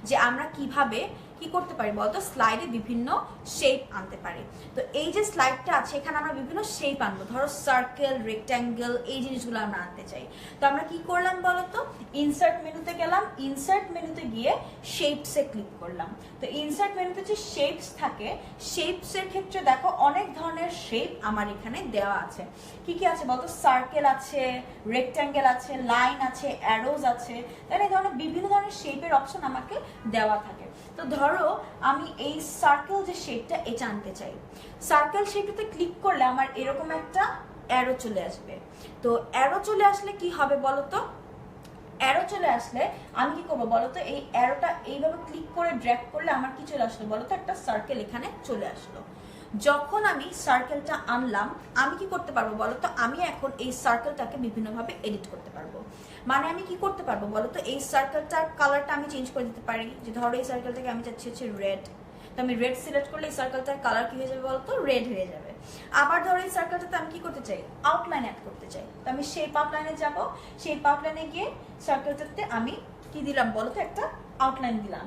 যে আমরা কিভাবে কি করতে পারি বলতো, স্লাইডে বিভিন্ন শেপ আনতে পারি। তো এই যে স্লাইডটা আছে এখানে আমরা বিভিন্ন শেপ আনবো, ধরো সার্কেল, রেক্ট্যাঙ্গেল, এই জিনিসগুলো আমরা আনতে চাই। তো আমরা কি করলাম বলতো, ইনসার্ট মেনুতে গেলাম, ইনসার্ট মেনুতে গিয়ে শেপসে ক্লিক করলাম। তো ইনসার্ট মেনুতে যে শেপস থাকে, শেপসের ক্ষেত্রে দেখো অনেক ধরনের শেপ আমার এখানে দেওয়া আছে। কি কি আছে বলতো, সার্কেল আছে, রেক্ট্যাঙ্গেল আছে, লাইন আছে, অ্যারোজ আছে, তাহলে এই ধরনের বিভিন্ন ধরনের শেপের অপশন আমাকে দেওয়া থাকে। তো ধরো আমি এই সার্কেল যে শেপটা এটা আনতে চাই, সার্কেল শেপটাতে ক্লিক করলে আমার এরকম একটা অ্যারো চলে আসবে। তো অ্যারো চলে আসলে কি হবে বলতো, অ্যারো চলে আসলে আমি কি করবো বলতো, এই অ্যারোটা এইভাবে ক্লিক করে ড্র্যাগ করলে আমার কি চলে আসলো বলতো, একটা সার্কেল এখানে চলে আসলো। যখন আমি সার্কেলটা আনলাম, আমি কি করতে পারবো বলতো, আমি এখন এই সার্কেলটাকে বিভিন্নভাবে এডিট করতে পারবো। মানে আমি কি করতে পারবো বলতো, এই সার্কেলটার কালারটা আমি চেঞ্জ করে দিতে পারি। যে ধরো এই সার্কেলটাকে আমি চাচ্ছি হচ্ছে রেড, তো আমি রেড সিলেক্ট করলে এই সার্কেলটার কালার কি হয়ে যাবে বলতো, রেড হয়ে যাবে। আবার ধরো এই সার্কেলটাতে আমি কি করতে চাই, আউটলাইন অ্যাড করতে চাই, তো আমি শেপ আউটলাইনে যাব, শেপ আউটলাইনে গিয়ে সার্কেলটাতে আমি কি দিলাম বলতো, একটা আউটলাইন দিলাম।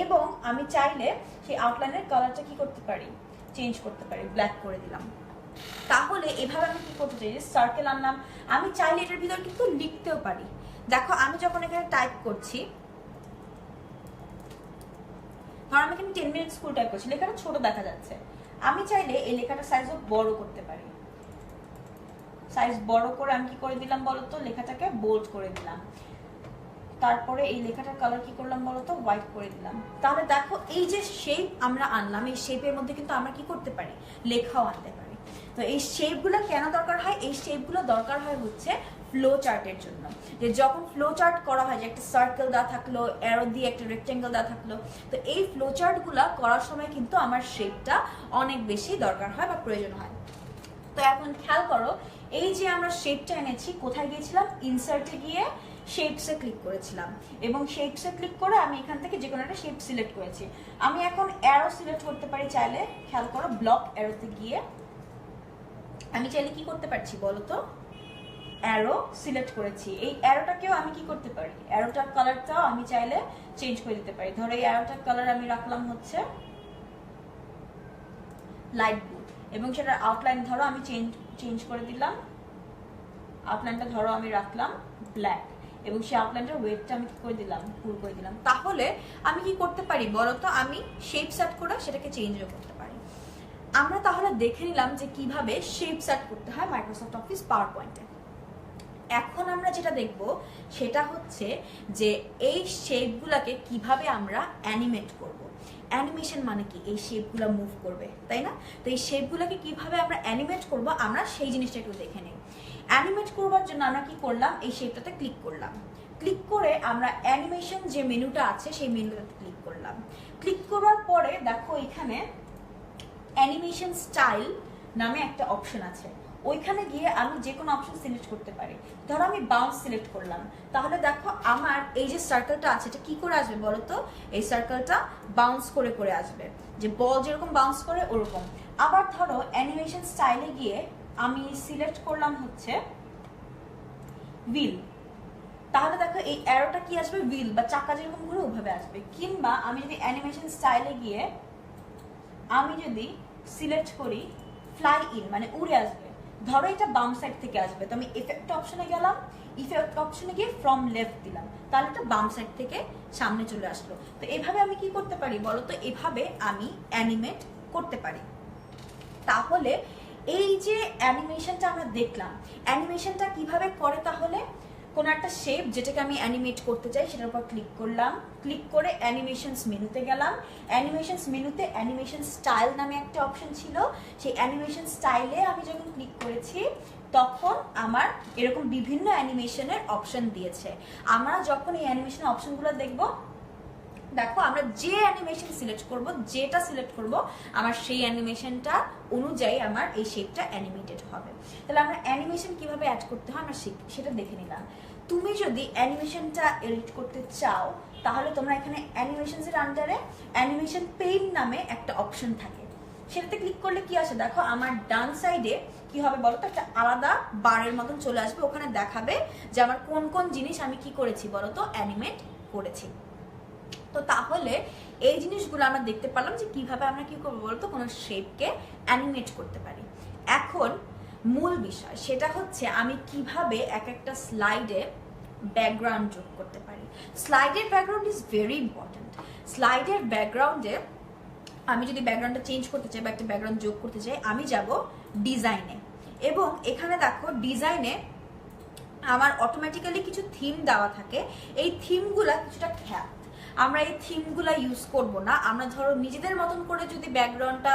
এবং আমি চাইলে সেই আউটলাইনের কালারটা কি করতে পারি, চেঞ্জ করতে পারি, ব্ল্যাক করে দিলাম। তাহলে এভাবে আমি কি করতে চাই, সার্কেল আনলাম। আমি চাইলে এটার ভিতর কিন্তু লিখতেও পারি। দেখো আমি যখন এখানে টাইপ করছি, ধর আমি এখানে 10 মিনিট স্কুল টাইপ করছি, লেখাটা ছোট দেখা যাচ্ছে, আমি চাইলে এই লেখাটা সাইজও বড় করতে পারি। সাইজ বড় করে আমি কি করে দিলাম বলতো, লেখাটাকে বোল্ড করে দিলাম। তারপরে এই লেখাটার কালার কি করলাম বলতো, হোয়াইট করে দিলাম। তাহলে দেখো এই যে শেপ আমরা আনলাম, এই শেপের মধ্যে কিন্তু আমরা কি করতে পারি, লেখাও আনতে পারি। তো এই শেপগুলো কেন দরকার হয়, এই শেপগুলো দরকার হয় হচ্ছে ফ্লো চার্টের জন্য। যে যখন ফ্লো চার্ট করা হয়, যে একটা সার্কেল দেওয়া থাকলো, অ্যারো দিয়ে একটা রেক্টেঙ্গেল দেওয়া থাকলো, তো এই ফ্লো চার্টগুলো করার সময় কিন্তু আমার শেপটা অনেক বেশি দরকার হয় বা প্রয়োজন হয়। তো এখন খেয়াল করো, এই যে আমরা শেপটা এনেছি, কোথায় গিয়েছিলাম, ইনসার্টে গিয়ে শেপসে ক্লিক করেছিলাম, এবং শেপসে ক্লিক করে আমি এখান থেকে যে কোনো একটা শেপ সিলেক্ট করেছি। আমি এখন অ্যারো সিলেক্ট করতে পারি চাইলে। খেয়াল করো, ব্লক অ্যারোতে গিয়ে আমি চাইলে কি করতে পারছি বলতো, অ্যারো সিলেক্ট করেছি। এই অ্যারোটাকেও আমি কি করতে পারি, অ্যারোটার কালারটাও আমি চাইলে চেঞ্জ করে দিতে পারি। ধরো এই অ্যারোটার কালার আমি রাখলাম হচ্ছে লাইট ব্লু, এবং সেটার আউটলাইন ধরো আমি চেঞ্জ করে দিলাম। আউটলাইনটা ধরো আমি রাখলাম ব্ল্যাক, এবং সেই আউটলাইনটার ওয়েটটা আমি কি করে দিলাম, ফুল করে দিলাম। তাহলে আমি কি করতে পারি বলতো, আমি শেপ সেট করে সেটাকে চেঞ্জও করতে পারি। আমরা তাহলে দেখে নিলাম যে কিভাবে শেপ সেট করতে হয় মাইক্রোসফট অফিস পাওয়ার পয়েন্টে। এখন আমরা যেটা দেখব সেটা হচ্ছে যে এই শেপগুলোকে কিভাবে আমরা অ্যানিমেট করব। অ্যানিমেশন মানে কি, এই শেপগুলো মুভ করবে, তাই না? তো এই শেপগুলোকে কিভাবে আমরা অ্যানিমেট করব, আমরা সেই জিনিসটা একটু দেখে নিই। অ্যানিমেট করবার জন্য আমরা কি করলাম, এই শেপটাতে ক্লিক করলাম। ক্লিক করে আমরা অ্যানিমেশন যে মেনুটা আছে সেই মেনুটাতে ক্লিক করলাম। ক্লিক করার পরে দেখো এখানে অ্যানিমেশন স্টাইল নামে একটা অপশন আছে, ওইখানে গিয়ে আমি যে কোনো অপশন সিলেক্ট করতে পারি। ধরো আমি বাউন্স সিলেক্ট করলাম, তাহলে দেখো আমার এই যে সার্কেলটা আছে এটা কি করে আসবে বলতো, এই সার্কেলটা বাউন্স করে করে আসবে, যে বল যেরকম বাউন্স করে ওরকম। আবার ধরো অ্যানিমেশন স্টাইলে গিয়ে আমি সিলেক্ট করলাম হচ্ছে হুইল, তাহলে দেখো এই অ্যারোটা কি আসবে, হুইল বা চাকা যেরকম ঘুরে ওভাবে আসবে। কিংবা আমি যদি অ্যানিমেশন স্টাইলে গিয়ে আমি যদি সিলেক্ট করি ফ্লাই ইন, মানে উড়ে আসবে, ধরো এটা বাম সাইড থেকে আসবে, তো আমি ইফেক্ট অপশনে গেলাম, ইফেক্ট অপশনে গিয়ে ফ্রম লেফট দিলাম, তাহলে এটা বাম সাইড থেকে সামনে চলে আসলো। তো এভাবে আমি কি করতে পারি বলতো, এভাবে আমি অ্যানিমেট করতে পারি। তাহলে এই যে অ্যানিমেশনটা আমরা দেখলাম, অ্যানিমেশনটা কিভাবে করে, তাহলে কোন একটা শেপ যেটাকে আমি অ্যানিমেট করতে চাই সেটার উপর ক্লিক করলাম, ক্লিক করে অ্যানিমেশনস মেনুতে গেলাম। অ্যানিমেশনস মেনুতে অ্যানিমেশন স্টাইল নামে একটা অপশন ছিল, সেই অ্যানিমেশন স্টাইলে আমি যখন ক্লিক করেছি তখন আমার এরকম বিভিন্ন অ্যানিমেশনের অপশন দিয়েছে। আমরা যখন এই অ্যানিমেশনের অপশনগুলো দেখব, দেখো আমরা যে অ্যানিমেশন সিলেক্ট করব, যেটা সিলেক্ট করব আমার সেই অ্যানিমেশনটা অনুযায়ী আমার এই শেপটা অ্যানিমেটেড হবে। তাহলে আমরা অ্যানিমেশন কিভাবে অ্যাড করতে হয় আমরা সেটা দেখে নিলাম। তুমি যদি অ্যানিমেশনটা এডিট করতে চাও তাহলে তোমরা এখানে অ্যানিমেশনস এর আন্ডারে অ্যানিমেশন পেইন্ট নামে একটা অপশন থাকে, সেটাতে ক্লিক করলে কি আসে দেখো, আমার ডান সাইডে কি হবে বলতো, একটা আলাদা বারের মতন চলে আসবে, ওখানে দেখাবে যে আমার কোন কোন জিনিস আমি কি করেছি বলতো, অ্যানিমেট করেছি। তো তাহলে এই জিনিসগুলো আমরা দেখতে পারলাম যে কিভাবে আমরা কি করবো বলতো, কোনো শেপকে অ্যানিমেট করতে পারি। এখন মূল বিষয় সেটা হচ্ছে আমি কিভাবে এক একটা স্লাইডে ব্যাকগ্রাউন্ড যোগ করতে পারি। স্লাইডের ব্যাকগ্রাউন্ড ইজ ভেরি ইম্পর্টেন্ট। স্লাইডের ব্যাকগ্রাউন্ডে আমি যদি ব্যাকগ্রাউন্ডটা চেঞ্জ করতে চাই বা একটা ব্যাকগ্রাউন্ড যোগ করতে চাই, আমি যাব ডিজাইনে, এবং এখানে দেখো ডিজাইনে আমার অটোমেটিক্যালি কিছু থিম দেওয়া থাকে। এই থিমগুলা কিছুটা খ্যাত, আমরা এই থিমগুলা ইউজ করব না। আমরা ধরো নিজেদের মতন করে যদি ব্যাকগ্রাউন্ডটা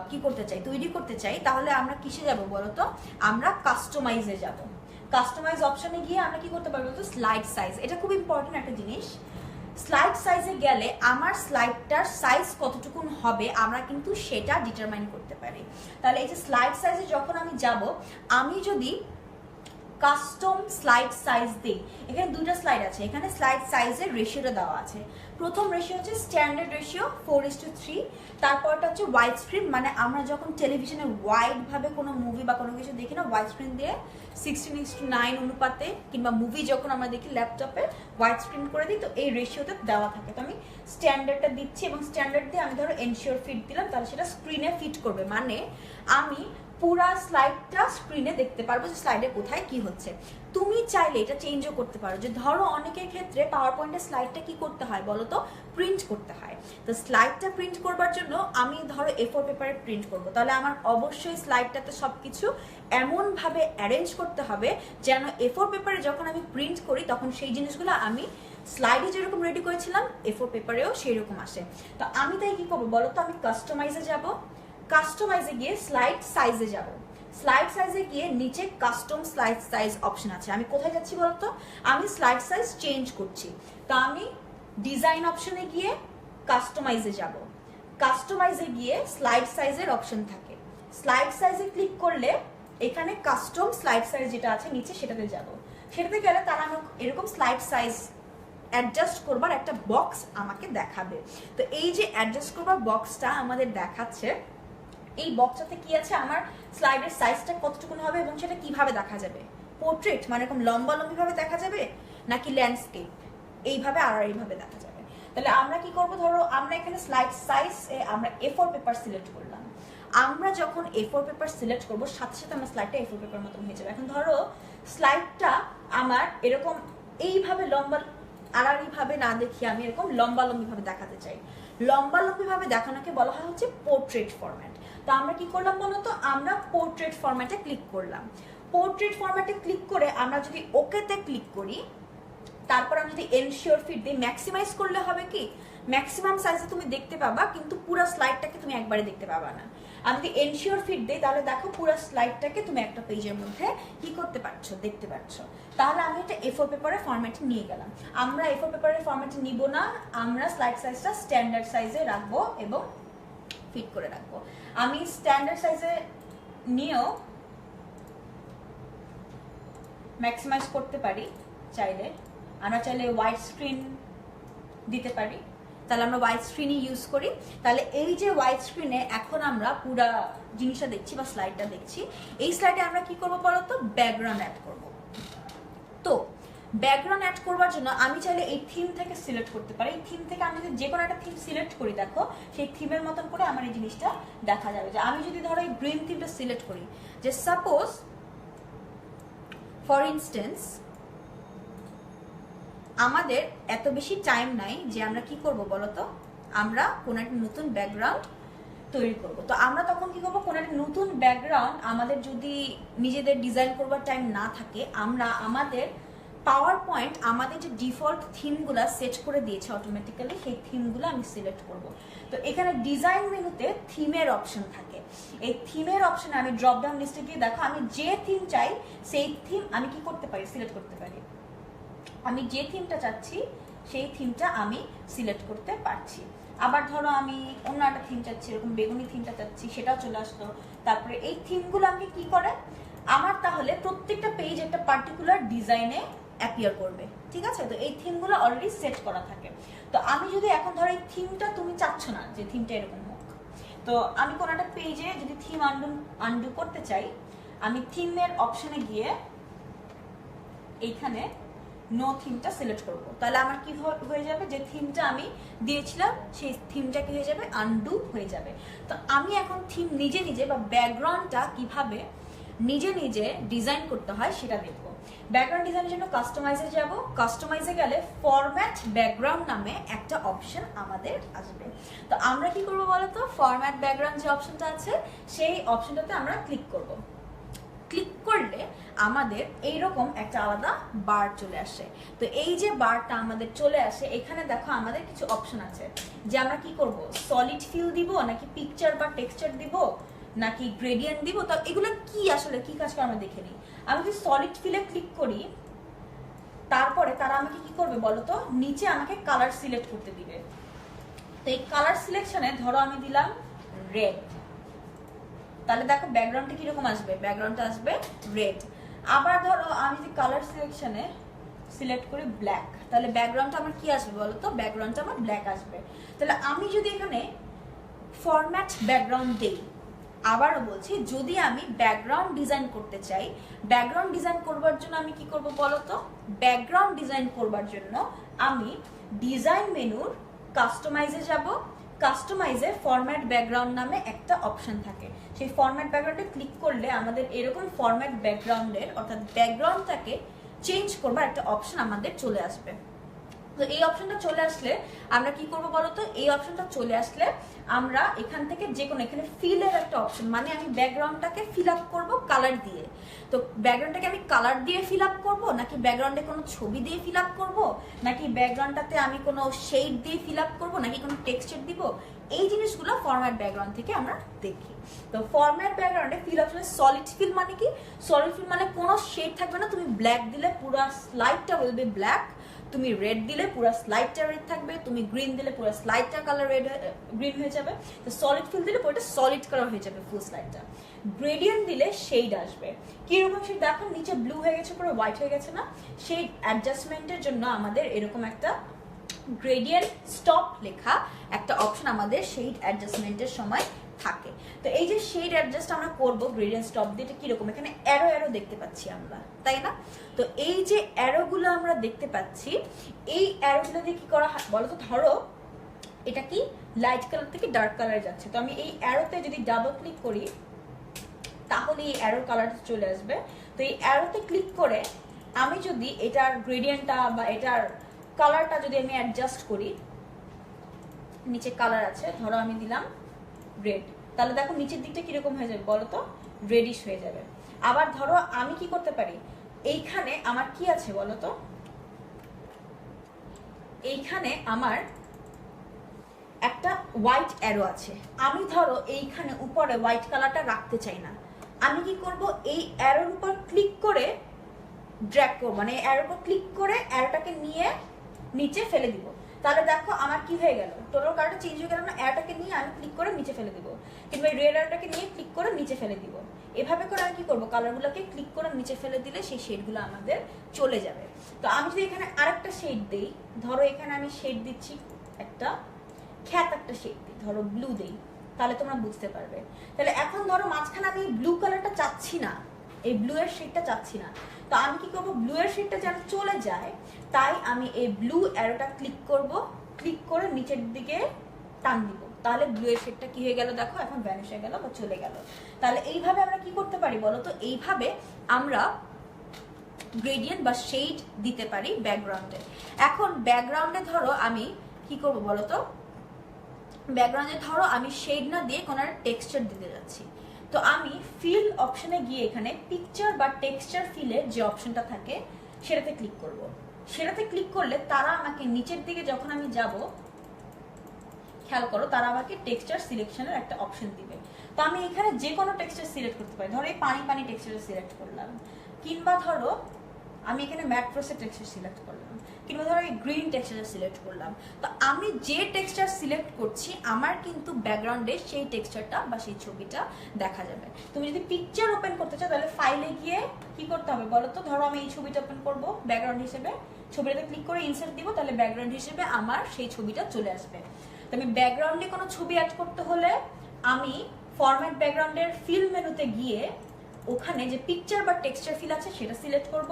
কি করতে চাই, তৈরি করতে চাই, তাহলে আমরা কিসে যাব বলতো, আমরা কাস্টমাইজে যাব। কাস্টমাইজ অপশনে গিয়ে আমরা কি করতে পারবো, স্লাইড সাইজ, এটা খুব ইম্পর্টেন্ট একটা জিনিস। স্লাইড সাইজে গেলে আমার স্লাইডটার সাইজ কতটুকুন হবে আমরা কিন্তু সেটা ডিটারমাইন করতে পারি। তাহলে এই যে স্লাইড সাইজে যখন আমি যাব, আমি যদি কাস্টম স্লাইড সাইজ দিই, এখানে দুটো স্লাইড আছে, এখানে স্লাইড সাইজের রেশিওটা দেওয়া আছে। প্রথম রেশিও হচ্ছে স্ট্যান্ডার্ড রেশিও 4:3, তারপরটা হচ্ছে ওয়াইড স্ক্রিন, মানে আমরা যখন টেলিভিশনে ওয়াইড ভাবে কোনো মুভি বা কোনো কিছু দেখি না, ওয়াইড স্ক্রিন দিয়ে 16:9 অনুপাতে, কিংবা মুভি যখন আমরা দেখি ল্যাপটপে ওয়াইড স্ক্রিন করে দিই, তো এই রেশিওতে দেওয়া থাকে। তো আমি স্ট্যান্ডার্ডটা দিচ্ছি, এবং স্ট্যান্ডার্ড দিয়ে আমি ধরো এনশিওর ফিট দিলাম, তাহলে সেটা স্ক্রিনে ফিট করবে, মানে আমি পুরা স্লাইডটা স্ক্রিনে দেখতে পারবো যে স্লাইডে কোথায় কি হচ্ছে। তুমি চাইলে এটা চেঞ্জও করতে পারো, যে ধরো অনেকের ক্ষেত্রে পাওয়ার পয়েন্টের স্লাইডটা কি করতে হয় বলো তো, প্রিন্ট করতে হয়। তো স্লাইডটা প্রিন্ট করবার জন্য আমি ধরো A4 পেপারে প্রিন্ট করবো, তাহলে আমার অবশ্যই স্লাইডটাতে সবকিছু এমনভাবে অ্যারেঞ্জ করতে হবে যেন A4 পেপারে যখন আমি প্রিন্ট করি তখন সেই জিনিসগুলো আমি স্লাইডে যেরকম রেডি করেছিলাম A4 পেপারেও সেই রকম আসে। তো আমি তাই কি করবো বলো তো, আমি কাস্টমাইজে যাব, কাস্টমাইজে গিয়ে স্লাইড সাইজে যাব, স্লাইড সাইজে গিয়ে নিচে কাস্টম স্লাইড সাইজ অপশন আছে। আমি কোথায় যাচ্ছি বলতো, আমি স্লাইড সাইজ চেঞ্জ করছি। তো আমি ডিজাইন অপশনে গিয়ে কাস্টমাইজে যাব, কাস্টমাইজে গিয়ে স্লাইড সাইজের অপশন থাকে, স্লাইড সাইজে ক্লিক করলে এখানে কাস্টম স্লাইড সাইজ যেটা আছে নিচে সেটাতে যাব। সেটাতে গেলে তারা এরকম স্লাইড সাইজ অ্যাডজাস্ট করবার একটা বক্স আমাকে দেখাবে। তো এই যে অ্যাডজাস্ট করবার বক্সটা আমাদের দেখাচ্ছে, এই বক্সটাতে কি আছে, আমার স্লাইডের সাইজটা কতটুকু হবে এবং সেটা কিভাবে দেখা যাবে, পোর্ট্রেট মানে এরকম লম্বা লম্বি ভাবে দেখা যাবে নাকি ল্যান্ডস্কেপ এইভাবে আর এইভাবে দেখা যাবে। তাহলে আমরা কি করব, ধরো আমরা এখানে স্লাইড সাইজ আমরা A4 পেপার সিলেক্ট করলাম। আমরা যখন A4 পেপার সিলেক্ট করব সাথে সাথে আমার স্লাইডটা A4 পেপার মতন হয়ে যাবে। এখন ধরো স্লাইডটা আমার এরকম এইভাবে লম্বা আড়াআড়ি ভাবে না দেখিয়ে আমি এরকম লম্বা লম্বি ভাবে দেখাতে চাই, লম্বা লম্বি ভাবে দেখানোকে বলা হয় হচ্ছে পোর্ট্রেট ফরম্যাট। তো আমরা কি করলাম বলতো, আমরা পোর্ট্রেট ফরম্যাটে ক্লিক করলাম। পোর্ট্রেট ফরম্যাটে ক্লিক করে আমরা যদি ওকেতে ক্লিক করি, তারপর আমি যদি এনশিওর ফিট দিই, ম্যাক্সিমাইজ করলে হবে কি ম্যাক্সিমাম সাইজে তুমি দেখতে পাবা কিন্তু পুরো স্লাইডটাকে তুমি একবারে দেখতে পাবা না। আমি যদি এনশিওর ফিট দিই তাহলে দেখো পুরো স্লাইডটাকে তুমি একটা পেজের মধ্যে কি করতে পারছো, দেখতে পাচ্ছ। তাহলে আমি এটা A4 পেপারের ফরম্যাটে নিয়ে গেলাম। আমরা A4 পেপারের ফরম্যাটে নিব না, আমরা স্লাইড সাইজটা স্ট্যান্ডার্ড সাইজে রাখবো এবং ফিট করে রাখবো। আমি স্ট্যান্ডার্ড সাইজে নিয়েও ম্যাক্সিমাইজ করতে পারি চাইলে, আমরা চাইলে হোয়াইট স্ক্রিন দিতে পারি, তাহলে আমরা হোয়াইট স্ক্রিনই ইউজ করি। তাহলে এই যে হোয়াইট স্ক্রিনে এখন আমরা পুরা জিনিসটা দেখছি বা স্লাইডটা দেখছি, এই স্লাইডে আমরা কি করবো বলতো, ব্যাকগ্রাউন্ড অ্যাড করব। তো ব্যাকগ্রাউন্ড অ্যাড করবার জন্য আমি চাইলে এই থিম থেকে সিলেক্ট করতে পারি। এই থিম থেকে আমি যদি যে কোনো একটা থিম সিলেক্ট করি, দেখো সেই থিমের মতন করে আমার এই জিনিসটা দেখা যাবে। যে আমি যদি ধরো এই গ্রিন থিমটা সিলেক্ট করি, যে সাপোজ ফর ইনস্টেন্স আমাদের এত বেশি টাইম নাই যে আমরা কি করব বলতো, আমরা কোনো একটা নতুন ব্যাকগ্রাউন্ড তৈরি করব। তো আমরা তখন কি করব, কোনো একটা নতুন ব্যাকগ্রাউন্ড আমাদের যদি নিজেদের ডিজাইন করবার টাইম না থাকে, আমরা আমাদের পাওয়ার পয়েন্ট আমাদের যে ডিফল্ট থিমগুলো সেট করে দিয়েছে অটোমেটিক্যালি, সেই থিমগুলো আমি সিলেক্ট করব। তো এখানে ডিজাইন মেনুতে থিমের অপশন থাকে। এই থিমের অপশনে আমি ড্রপ ডাউন লিস্টে গিয়ে দেখো আমি যে থিম চাই সেই থিম আমি কি করতে পারি, সিলেক্ট করতে পারি। আমি যে থিমটা চাচ্ছি সেই থিমটা আমি সিলেক্ট করতে পারছি। আবার ধরো আমি অন্য একটা থিম চাচ্ছি, এরকম বেগুনি থিমটা চাচ্ছি, সেটাও চলে আসলো। তারপরে এই থিমগুলো আমি কি করে, আমার তাহলে প্রত্যেকটা পেজ একটা পার্টিকুলার ডিজাইনে অ্যাপিয়ার করবে, ঠিক আছে। তো এই থিমগুলো অলরেডি সেট করা থাকে। তো আমি যদি এখন ধরো এই থিমটা তুমি চাচ্ছ না যে থিমটা এরকম হোক, তো আমি কোনো একটা পেজে যদি থিম আনডু করতে চাই, আমি থিমের অপশনে গিয়ে এইখানে নো থিমটা সিলেক্ট করব। তাহলে আমার কি হয়ে যাবে, যে থিমটা আমি দিয়েছিলাম সেই থিমটা কি হয়ে যাবে, আনডু হয়ে যাবে। তো আমি এখন থিম নিজে নিজে বা ব্যাকগ্রাউন্ডটা কিভাবে নিজে নিজে ডিজাইন করতে হয় সেটা দেখব। ব্যাকগ্রাউন্ড ডিজাইনের জন্য কাস্টমাইজে যাব, কাস্টমাইজে গেলে ফরম্যাট ব্যাকগ্রাউন্ড নামে একটা অপশন আমাদের আসবে। তো আমরা কি করব বলতো, ফরম্যাট ব্যাকগ্রাউন্ড যে অপশনটা আছে সেই অপশনটাতে আমরা ক্লিক করব। ক্লিক করলে আমাদের এইরকম একটা আলাদা বার চলে আসে। তো এই যে বারটা আমাদের চলে আসে, এখানে দেখো আমাদের কিছু অপশন আছে যে আমরা কি করব, সলিড ফিল দিব নাকি পিকচার বা টেক্সচার দিব নাকি গ্রেডিয়েন্ট দিব। তো এগুলো কি আসলে কি কাজ করে আমরা দেখে নিই। আমি যদি সলিড ফিলে ক্লিক করি, তারপরে তারা আমাকে কি করবে বলতো, নিচে আমাকে কালার সিলেক্ট করতে দিবে। তো এই কালার সিলেকশনে ধরো আমি দিলাম রেড, তাহলে দেখো ব্যাকগ্রাউন্ডটা কিরকম আসবে, ব্যাকগ্রাউন্ডটা আসবে রেড। আবার ধরো আমি যদি কালার সিলেকশনে সিলেক্ট করি ব্ল্যাক, তাহলে ব্যাকগ্রাউন্ডটা আমার কি আসবে বলতো, ব্যাকগ্রাউন্ডটা আমার ব্ল্যাক আসবে। তাহলে আমি যদি এখানে ফরম্যাট ব্যাকগ্রাউন্ড দেই, আবারও বলছি যদি আমি ব্যাকগ্রাউন্ড ডিজাইন করতে চাই, ব্যাকগ্রাউন্ড ডিজাইন করবার জন্য আমি কি করব বলতো, ব্যাকগ্রাউন্ড ডিজাইন করবার জন্য আমি ডিজাইন মেনুর কাস্টমাইজে যাব, কাস্টমাইজে ফরম্যাট ব্যাকগ্রাউন্ড নামে একটা অপশন থাকে। সেই ফরম্যাট ব্যাকগ্রাউন্ডে ক্লিক করলে আমাদের এরকম ফরম্যাট ব্যাকগ্রাউন্ডের অর্থাৎ ব্যাকগ্রাউন্ডটাকে চেঞ্জ করবার একটা অপশন আমাদের চলে আসবে। তো এই অপশনটা চলে আসলে আমরা কি করবো বলতো, এই অপশনটা চলে আসলে আমরা এখান থেকে যে কোনো, এখানে ফিলের একটা অপশন, মানে আমি ব্যাকগ্রাউন্ডটাকে ফিল আপ করবো কালার দিয়ে। তো ব্যাকগ্রাউন্ডটাকে আমি কালার দিয়ে ফিল আপ করবো, নাকি ব্যাকগ্রাউন্ডে কোনো ছবি দিয়ে ফিল আপ করবো, নাকি ব্যাকগ্রাউন্ডটাতে আমি কোনো শেড দিয়ে ফিল আপ করবো, নাকি কোনো টেক্সচার দিব, এই জিনিসগুলো ফরম্যাট ব্যাকগ্রাউন্ড থেকে আমরা দেখি। তো ফরম্যাট ব্যাকগ্রাউন্ডে ফিল অপশনে সলিড ফিল মানে কি, সলিড ফিল মানে কোনো শেড থাকবে না। তুমি ব্ল্যাক দিলে পুরো স্লাইডটা উইল বি ব্ল্যাক, তুমি রেড দিলে পুরো স্লাইডটা রেড থাকবে, তুমি গ্রিন দিলে পুরো স্লাইডটা কালার রেড গ্রিন হয়ে যাবে। তো সলিড ফিল দিলে পুরোটা সলিড কালার হয়ে যাবে ফুল স্লাইডটা। গ্রেডিয়েন্ট দিলে শেড আসবে। কিরকম শেড দেখো, নিচে ব্লু হয়ে গেছে, পুরো হোয়াইট হয়ে গেছে না। শেড অ্যাডজাস্টমেন্টের জন্য আমাদের এরকম একটা গ্রেডিয়েন্ট স্টপ লেখা একটা অপশন আমাদের শেড অ্যাডজাস্টমেন্টের সময় থাকে। তো এই যে শেড অ্যাডজাস্ট আমরা করব গ্রেডিয়েন্ট স্টপ দিয়ে, কিরকম এখানে অ্যারো অ্যারো দেখতে পাচ্ছি আমরা, তাই না? তো এই যে অ্যারোগুলো আমরা দেখতে পাচ্ছি, এই অ্যারোগুলো দিয়ে কি করা হয় বলো তো, ধরো এটা কি লাইট কালার থেকে ডার্ক কালারে যাচ্ছে, তো আমি এই অ্যারোতে যদি ডাবল ক্লিক করি তাহলে এই অ্যারোর কালারটা চলে আসবে। তো এই অ্যারোতে ক্লিক করে আমি যদি এটার গ্রেডিয়েন্টটা বা এটার কালারটা যদি আমি অ্যাডজাস্ট করি, নিচে কালার আছে, ধরো আমি দিলাম রেড, তাহলে দেখো নিচের দিকটা কিরকম হয়ে যাবে বলো তো, রেডিশ হয়ে যাবে। আবার ধরো আমি কি করতে পারি, এইখানে আমার কি আছে বলো তো, এইখানে আমার একটা হোয়াইট অ্যারো আছে, আমি ধরো এইখানে উপরে হোয়াইট কালারটা রাখতে চাই না, আমি কি করব, এই অ্যারোর উপর ক্লিক করে ড্র্যাগ করব, মানে অ্যারোর উপর ক্লিক করে অ্যারোটাকে নিয়ে নিচে ফেলে দিব। তাহলে দেখো আমার কি হয়ে গেল, টোটাল কালারটা চেঞ্জ হয়ে গেল না। অ্যারোটাকে নিয়ে আমি ক্লিক করে নিচে ফেলে দিব, কিংবা রেড অ্যারোটাকে নিয়ে ক্লিক করে নিচে ফেলে দিব। এভাবে করে আমি কি করবো, কালারগুলোকে ক্লিক করে নিচে ফেলে দিলে সেই শেডগুলো আমাদের চলে যাবে। তো আমি যদি এখানে আরেকটা শেড দিই, ধরো এখানে আমি শেড দিচ্ছি একটা খ্যাত একটা শেড দিই, ধরো ব্লু দেই, তাহলে তোমরা বুঝতে পারবে। তাহলে এখন ধরো মাঝখানে আমি ব্লু কালারটা চাচ্ছি না, এই ব্লু এর শেডটা চাচ্ছি না, তো আমি কি করবো, ব্লু এর শেডটা যেন চলে যায় তাই আমি এই ব্লু অ্যারোটা ক্লিক করব, ক্লিক করে নিচের দিকে টান দিব, তাহলে ব্লু এর শেডটা কি হয়ে গেল দেখো, এখন ভ্যানিশ হয়ে গেল বা চলে গেল। তাহলে এইভাবে আমরা কি করতে পারি বলো তো, এইভাবে আমরা গ্রেডিয়েন্ট বা শেড দিতে পারি ব্যাকগ্রাউন্ডে। এখন ব্যাকগ্রাউন্ডে ধরো আমি কি করব বলো তো, ব্যাকগ্রাউন্ডে ধরো আমি শেড না দিয়ে কোনো টেক্সচার দিতে যাচ্ছি, তো আমি ফিল অপশনে গিয়ে এখানে পিকচার বা টেক্সচার ফিলের যে অপশনটা থাকে সেটাতে ক্লিক করব। সেটাতে ক্লিক করলে তারা আমাকে নিচের দিকে যখন আমি যাব, খেয়াল করো, তারা আমাকে টেক্সচার সিলেকশনের একটা অপশন দিবে। তো আমি এখানে যে কোনো টেক্সচার সিলেক্ট করতে পারি, ধরো এই পানি পানি টেক্সচার সিলেক্ট করলাম, কিংবা ধরো আমি এখানে ম্যাট ফ্রস্টের টেক্সচার সিলেক্ট করলাম, কিংবা ধরো এই গ্রিন টেক্সচার সিলেক্ট করলাম। তো আমি যে টেক্সচার সিলেক্ট করছি আমার কিন্তু ব্যাকগ্রাউন্ডে সেই টেক্সচারটা বা সেই ছবিটা দেখা যাবে। তুমি যদি পিকচার ওপেন করতে চাও তাহলে ফাইলে গিয়ে কি করতে হবে বলো তো, ধরো আমি এই ছবিটা ওপেন করব ব্যাকগ্রাউন্ড হিসেবে, ছবিটাতে ক্লিক করে ইনসার্ট দিব, তাহলে ব্যাকগ্রাউন্ড হিসেবে আমার সেই ছবিটা চলে আসবে। তো আমি ব্যাকগ্রাউন্ডে কোনো ছবি অ্যাড করতে হলে আমি ফরম্যাট ব্যাকগ্রাউন্ডের ফিল মেনুতে গিয়ে ওখানে যে পিকচার বা টেক্সচার ফিল আছে সেটা সিলেক্ট করব,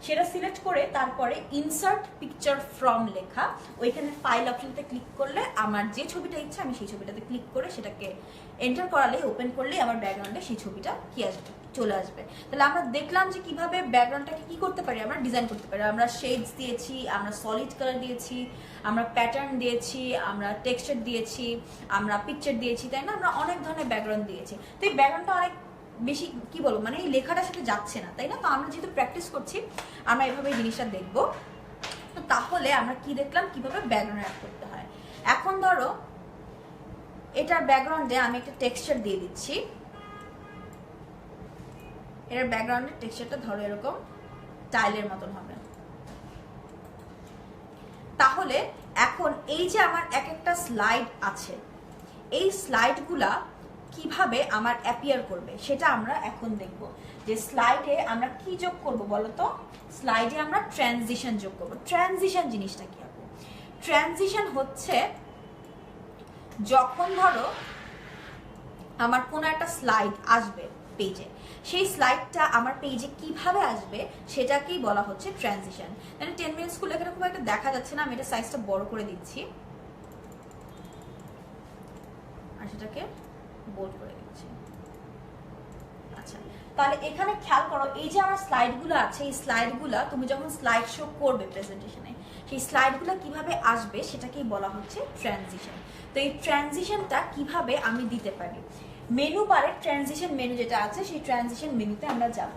সেটা সিলেক্ট করে তারপরে ইনসার্ট পিকচার ফ্রম লেখা ওইখানে ফাইল অপশনতে ক্লিক করলে আমার যে ছবিটা ইচ্ছা আমি সেই ছবিটাতে ক্লিক করে সেটাকে এন্টার করালে, ওপেন করলেই আমার ব্যাকগ্রাউন্ডে সেই ছবিটা কি আসবে, চলে আসবে। তাহলে আমরা দেখলাম যে কিভাবে ব্যাকগ্রাউন্ডটাকে কি করতে পারি, আমরা ডিজাইন করতে পারি। আমরা শেডস দিয়েছি, আমরা সলিড কালার দিয়েছি, আমরা প্যাটার্ন দিয়েছি, আমরা টেক্সচার দিয়েছি, আমরা পিকচার দিয়েছি, তাই না? আমরা অনেক ধরনের ব্যাকগ্রাউন্ড দিয়েছি। তো এই ব্যাকগ্রাউন্ডটা অনেক বেশি কি বলবো, মানে এই লেখাটার সাথে যাচ্ছে না, তাই না? তো আমরা যেহেতু প্র্যাকটিস করছি আমরা এভাবে জিনিসটা দেখবো। তো তাহলে আমরা কি দেখলাম, কিভাবে ব্যাকগ্রাউন্ড অ্যাড করতে হয়। এখন ধরো এটার ব্যাকগ্রাউন্ডে আমি একটা টেক্সচার দিয়ে দিচ্ছি, এটার ব্যাকগ্রাউন্ডের টেক্সচারটা ধরো এরকম টাইলের মতন হবে। তাহলে এখন এই যে আমার এক একটা স্লাইড আছে, এই স্লাইডগুলা কিভাবে আমার অ্যাপিয়ার করবে সেটা আমরা এখন দেখব। যে স্লাইডে আমরা কি যোগ করব বলতো, স্লাইডে আমরা ট্রানজিশন যোগ করব। ট্রানজিশন জিনিসটা কি হবে? ট্রানজিশন হচ্ছে যখন ধরো আমার কোনো একটা স্লাইড আসবে পেজে, সেই স্লাইডটা আমার পেজে কিভাবে আসবে সেটাকেই বলা হচ্ছে ট্রানজিশন। মানে 10 মিনিট স্কুল লেখাটা খুব একটা দেখা যাচ্ছে না, আমি এটা সাইজটা বড় করে দিচ্ছি। আর সেটাকে বোল্ড করে দিচ্ছি। আচ্ছা, তাহলে এখানে খেয়াল করো, এই যে আমার স্লাইডগুলো আছে, এই স্লাইডগুলো তুমি যখন স্লাইড শো করবে প্রেজেন্টেশনে, সেই স্লাইডগুলো কিভাবে আসবে সেটাকেই বলা হচ্ছে ট্রানজিশন। তো এই ট্রানজিশনটা কিভাবে আমি দিতে পারি, মেনু বারে ট্রানজিশন মেনু যেটা আছে সেই ট্রানজিশন মেনুতে আমরা যাব।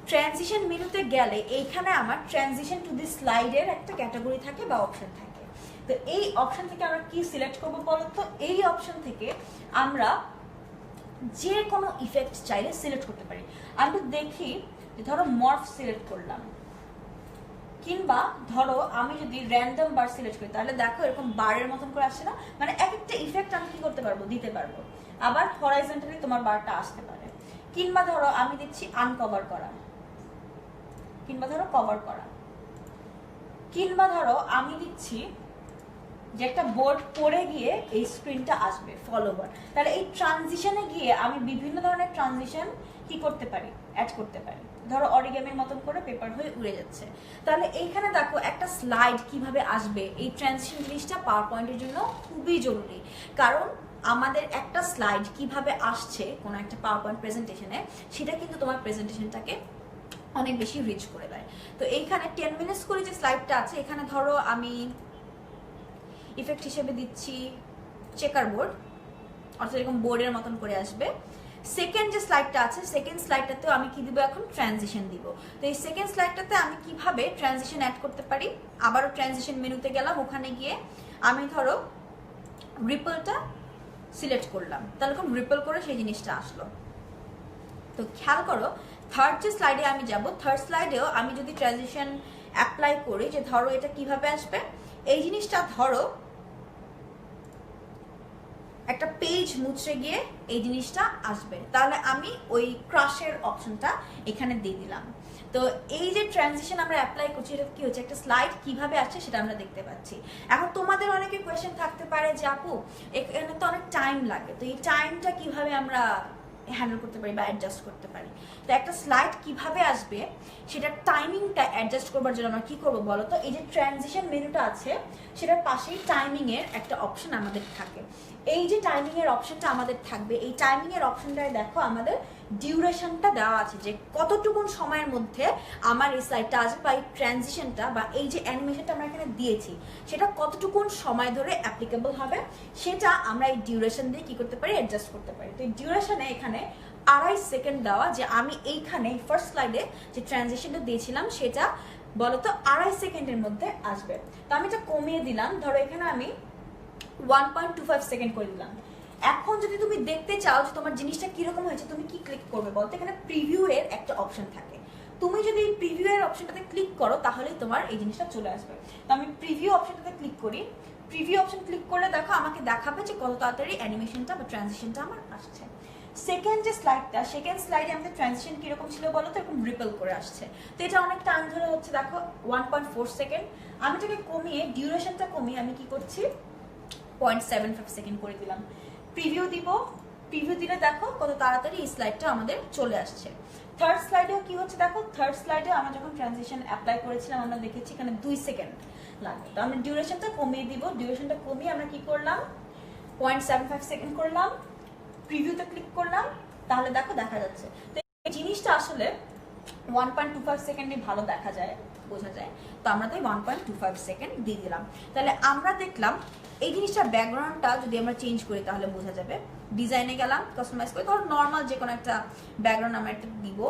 ট্রানজিশন মেনুতে গেলে এইখানে আমার ট্রানজিশন টু দি স্লাইডের একটা ক্যাটাগরি থাকে বা অপশন থাকে। তো এই অপশন থেকে আমরা কি সিলেক্ট করবো বলো তো? এই অপশন থেকে আমরা যে কোনো ইফেক্ট চাইলে সিলেক্ট করতে পারি। আমি তো দেখি যে ধরো মর্ফ সিলেক্ট করলাম, কিংবা ধরো আমি যদি র্যান্ডম বার সিলেক্ট করি, তাহলে দেখো এরকম বারের মতন করে আসছে না, মানে এক একটা ইফেক্ট আমি কি করতে পারবো, দিতে পারবো। আবার হরাইজন্টালি তোমার বারটা আসতে পারে। কিংবা ধরো আমি দিচ্ছি আনকভার করা, কিংবা ধরো কভার করা, কিংবা ধরো আমি দিচ্ছি যে একটা বোর্ড পড়ে গিয়ে এই স্ক্রিনটা আসবে ফলোবার। তাহলে এই ট্রানজিশনে গিয়ে আমি বিভিন্ন ধরনের ট্রানজিশন কি করতে পারি, অ্যাড করতে পারি। ধরো অরিগেমির মতন করে পেপার হয়ে উড়ে যাচ্ছে, তাহলে এইখানে দেখো একটা স্লাইড কিভাবে আসবে। এই ট্রানজিশন জিনিসটা পাওয়ার পয়েন্টের জন্য খুবই জরুরি, কারণ আমাদের একটা স্লাইড কিভাবে আসছে কোনো একটা পাওয়ার পয়েন্ট প্রেজেন্টেশনে, সেটা কিন্তু তোমার প্রেজেন্টেশনটাকে অনেক বেশি রিচ করে দেয়। তো এইখানে 10 মিনিটস করে যে স্লাইডটা আছে, এখানে ধরো আমি ইফেক্ট হিসেবে দিচ্ছি চেকার বোর্ড, অর্থাৎ এরকম বোর্ডের মতন করে আসবে। সেকেন্ড যে স্লাইডটা আছে, সেকেন্ড স্লাইডটাতেও আমি কি দিব, এখন ট্রানজিশন দিব। তো এই সেকেন্ড স্লাইডটাতে আমি কিভাবে ট্রানজিশন অ্যাড করতে পারি, আবারও ট্রানজিশন মেনুতে গেলাম, ওখানে গিয়ে আমি ধরো রিপলটা সিলেক্ট করলাম, তাহলে এরকম রিপল করে সেই জিনিসটা আসলো। তো খেয়াল করো, থার্ড যে স্লাইডে আমি যাব, থার্ড স্লাইডেও আমি যদি ট্রানজিশন অ্যাপ্লাই করি, যে ধরো এটা কিভাবে আসবে, এই জিনিসটা ধরো একটা পেজ মুছড়ে গিয়ে এই জিনিসটা আসবে, তাহলে আমি ওই ক্রাশের অপশনটা এখানে দিয়ে দিলাম। তো এই যে ট্রানজিশন আমরা অ্যাপ্লাই করছি, এটা কি হচ্ছে, একটা স্লাইড কিভাবে আসছে সেটা আমরা দেখতে পাচ্ছি। এখন তোমাদের অনেকে কোয়েশ্চেন থাকতে পারে যে আপু এখানে তো অনেক টাইম লাগে, তো এই টাইমটা কিভাবে আমরা হ্যান্ডেল করতে পারি বা অ্যাডজাস্ট করতে পারি। তো একটা স্লাইড কিভাবে আসবে সেটার টাইমিংটা অ্যাডজাস্ট করবার জন্য আমরা কি করবো বলো তো? এই যে ট্রানজিশন মেনুটা আছে সেটার পাশেই টাইমিং এর একটা অপশন আমাদের থাকে। এই যে টাইমিং এর অপশনটা আমাদের থাকবে, এই টাইমিং এর অপশনটায় দেখো আমাদের ডিউরেশনটা দেওয়া আছে, যে কতটুকুন সময়ের মধ্যে আমার এই স্লাইডটা আসবে, বা এই ট্রানজিশনটা বা এই যে অ্যানিমেশনটা আমরা এখানে দিয়েছি সেটা কতটুকুন সময় ধরে অ্যাপ্লিকেবল হবে, সেটা আমরা এই ডিউরেশন দিয়ে কি করতে পারি, অ্যাডজাস্ট করতে পারি। তো এই ডিউরেশনে এখানে 2.5 সেকেন্ড দেওয়া, যে আমি এইখানে ফার্স্ট স্লাইডে যে ট্রানজিশনটা দিয়েছিলাম সেটা বলতো 2.5 সেকেন্ডের মধ্যে আসবে। তো আমি এটা কমিয়ে দিলাম, ধরো এখানে আমি 1.25 সেকেন্ড করে দিলাম। এখন যদি তুমি দেখতে চাও যে তোমার জিনিসটা কিরকম হয়েছে, তুমি কি ক্লিক করবে বলতে? এখানে প্রিভিউ এর একটা অপশন থাকে, তুমি যদি প্রিভিউ এর অপশনটাতে ক্লিক করো তাহলেই তোমার এই জিনিসটা চলে আসবে। তো আমি প্রিভিউ অপশনটাতে ক্লিক করি, প্রিভিউ অপশন ক্লিক করলে দেখো আমাকে দেখাবে যে কত তাড়াতাড়ি অ্যানিমেশনটা বা ট্রানজিশনটা আমার আসছে। সেকেন্ড যে স্লাইডটা, সেকেন্ড স্লাইডে আমাদের ট্রানজিশন কিরকম ছিল বলো তো? এরকম রিপল করে আসছে। তো এটা অনেক টাইম ধরে হচ্ছে, দেখো 1.4 সেকেন্ড। আমি এটাকে কমিয়ে, ডিউরেশনটা কমিয়ে আমি কি করছি, 0.75 সেকেন্ড করে দিলাম। প্রিভিউ দিব, প্রিভিউ দিলে দেখো কত তাড়াতাড়ি এই স্লাইডটা আমাদের চলে আসছে। থার্ড স্লাইডেও কি হচ্ছে দেখো, থার্ড স্লাইডে আমরা যখন ট্রানজিশন অ্যাপ্লাই করেছিলাম আমরা দেখেছি এখানে 2 সেকেন্ড লাগবে। তো আমরা ডিউরেশনটা কমিয়ে দিব, ডিউরেশনটা কমিয়ে আমরা কি করলাম, 0.75 সেকেন্ড করলাম, প্রিভিউতে ক্লিক করলাম, তাহলে দেখো দেখা যাচ্ছে। তো এই জিনিসটা আসলে 1.25 সেকেন্ডে ভালো দেখা যায়, বোঝা যায়। তো আমরা তাই 1.25 সেকেন্ড দিয়ে দিলাম। তাহলে আমরা দেখলাম এই জিনিসটা ব্যাকগ্রাউন্ডটা যদি আমরা চেঞ্জ করি তাহলে বোঝা যাবে। ডিজাইনে গেলাম, কাস্টমাইজ করে, ধরো নর্মাল যে কোনো একটা ব্যাকগ্রাউন্ড আমরা একটা দিব,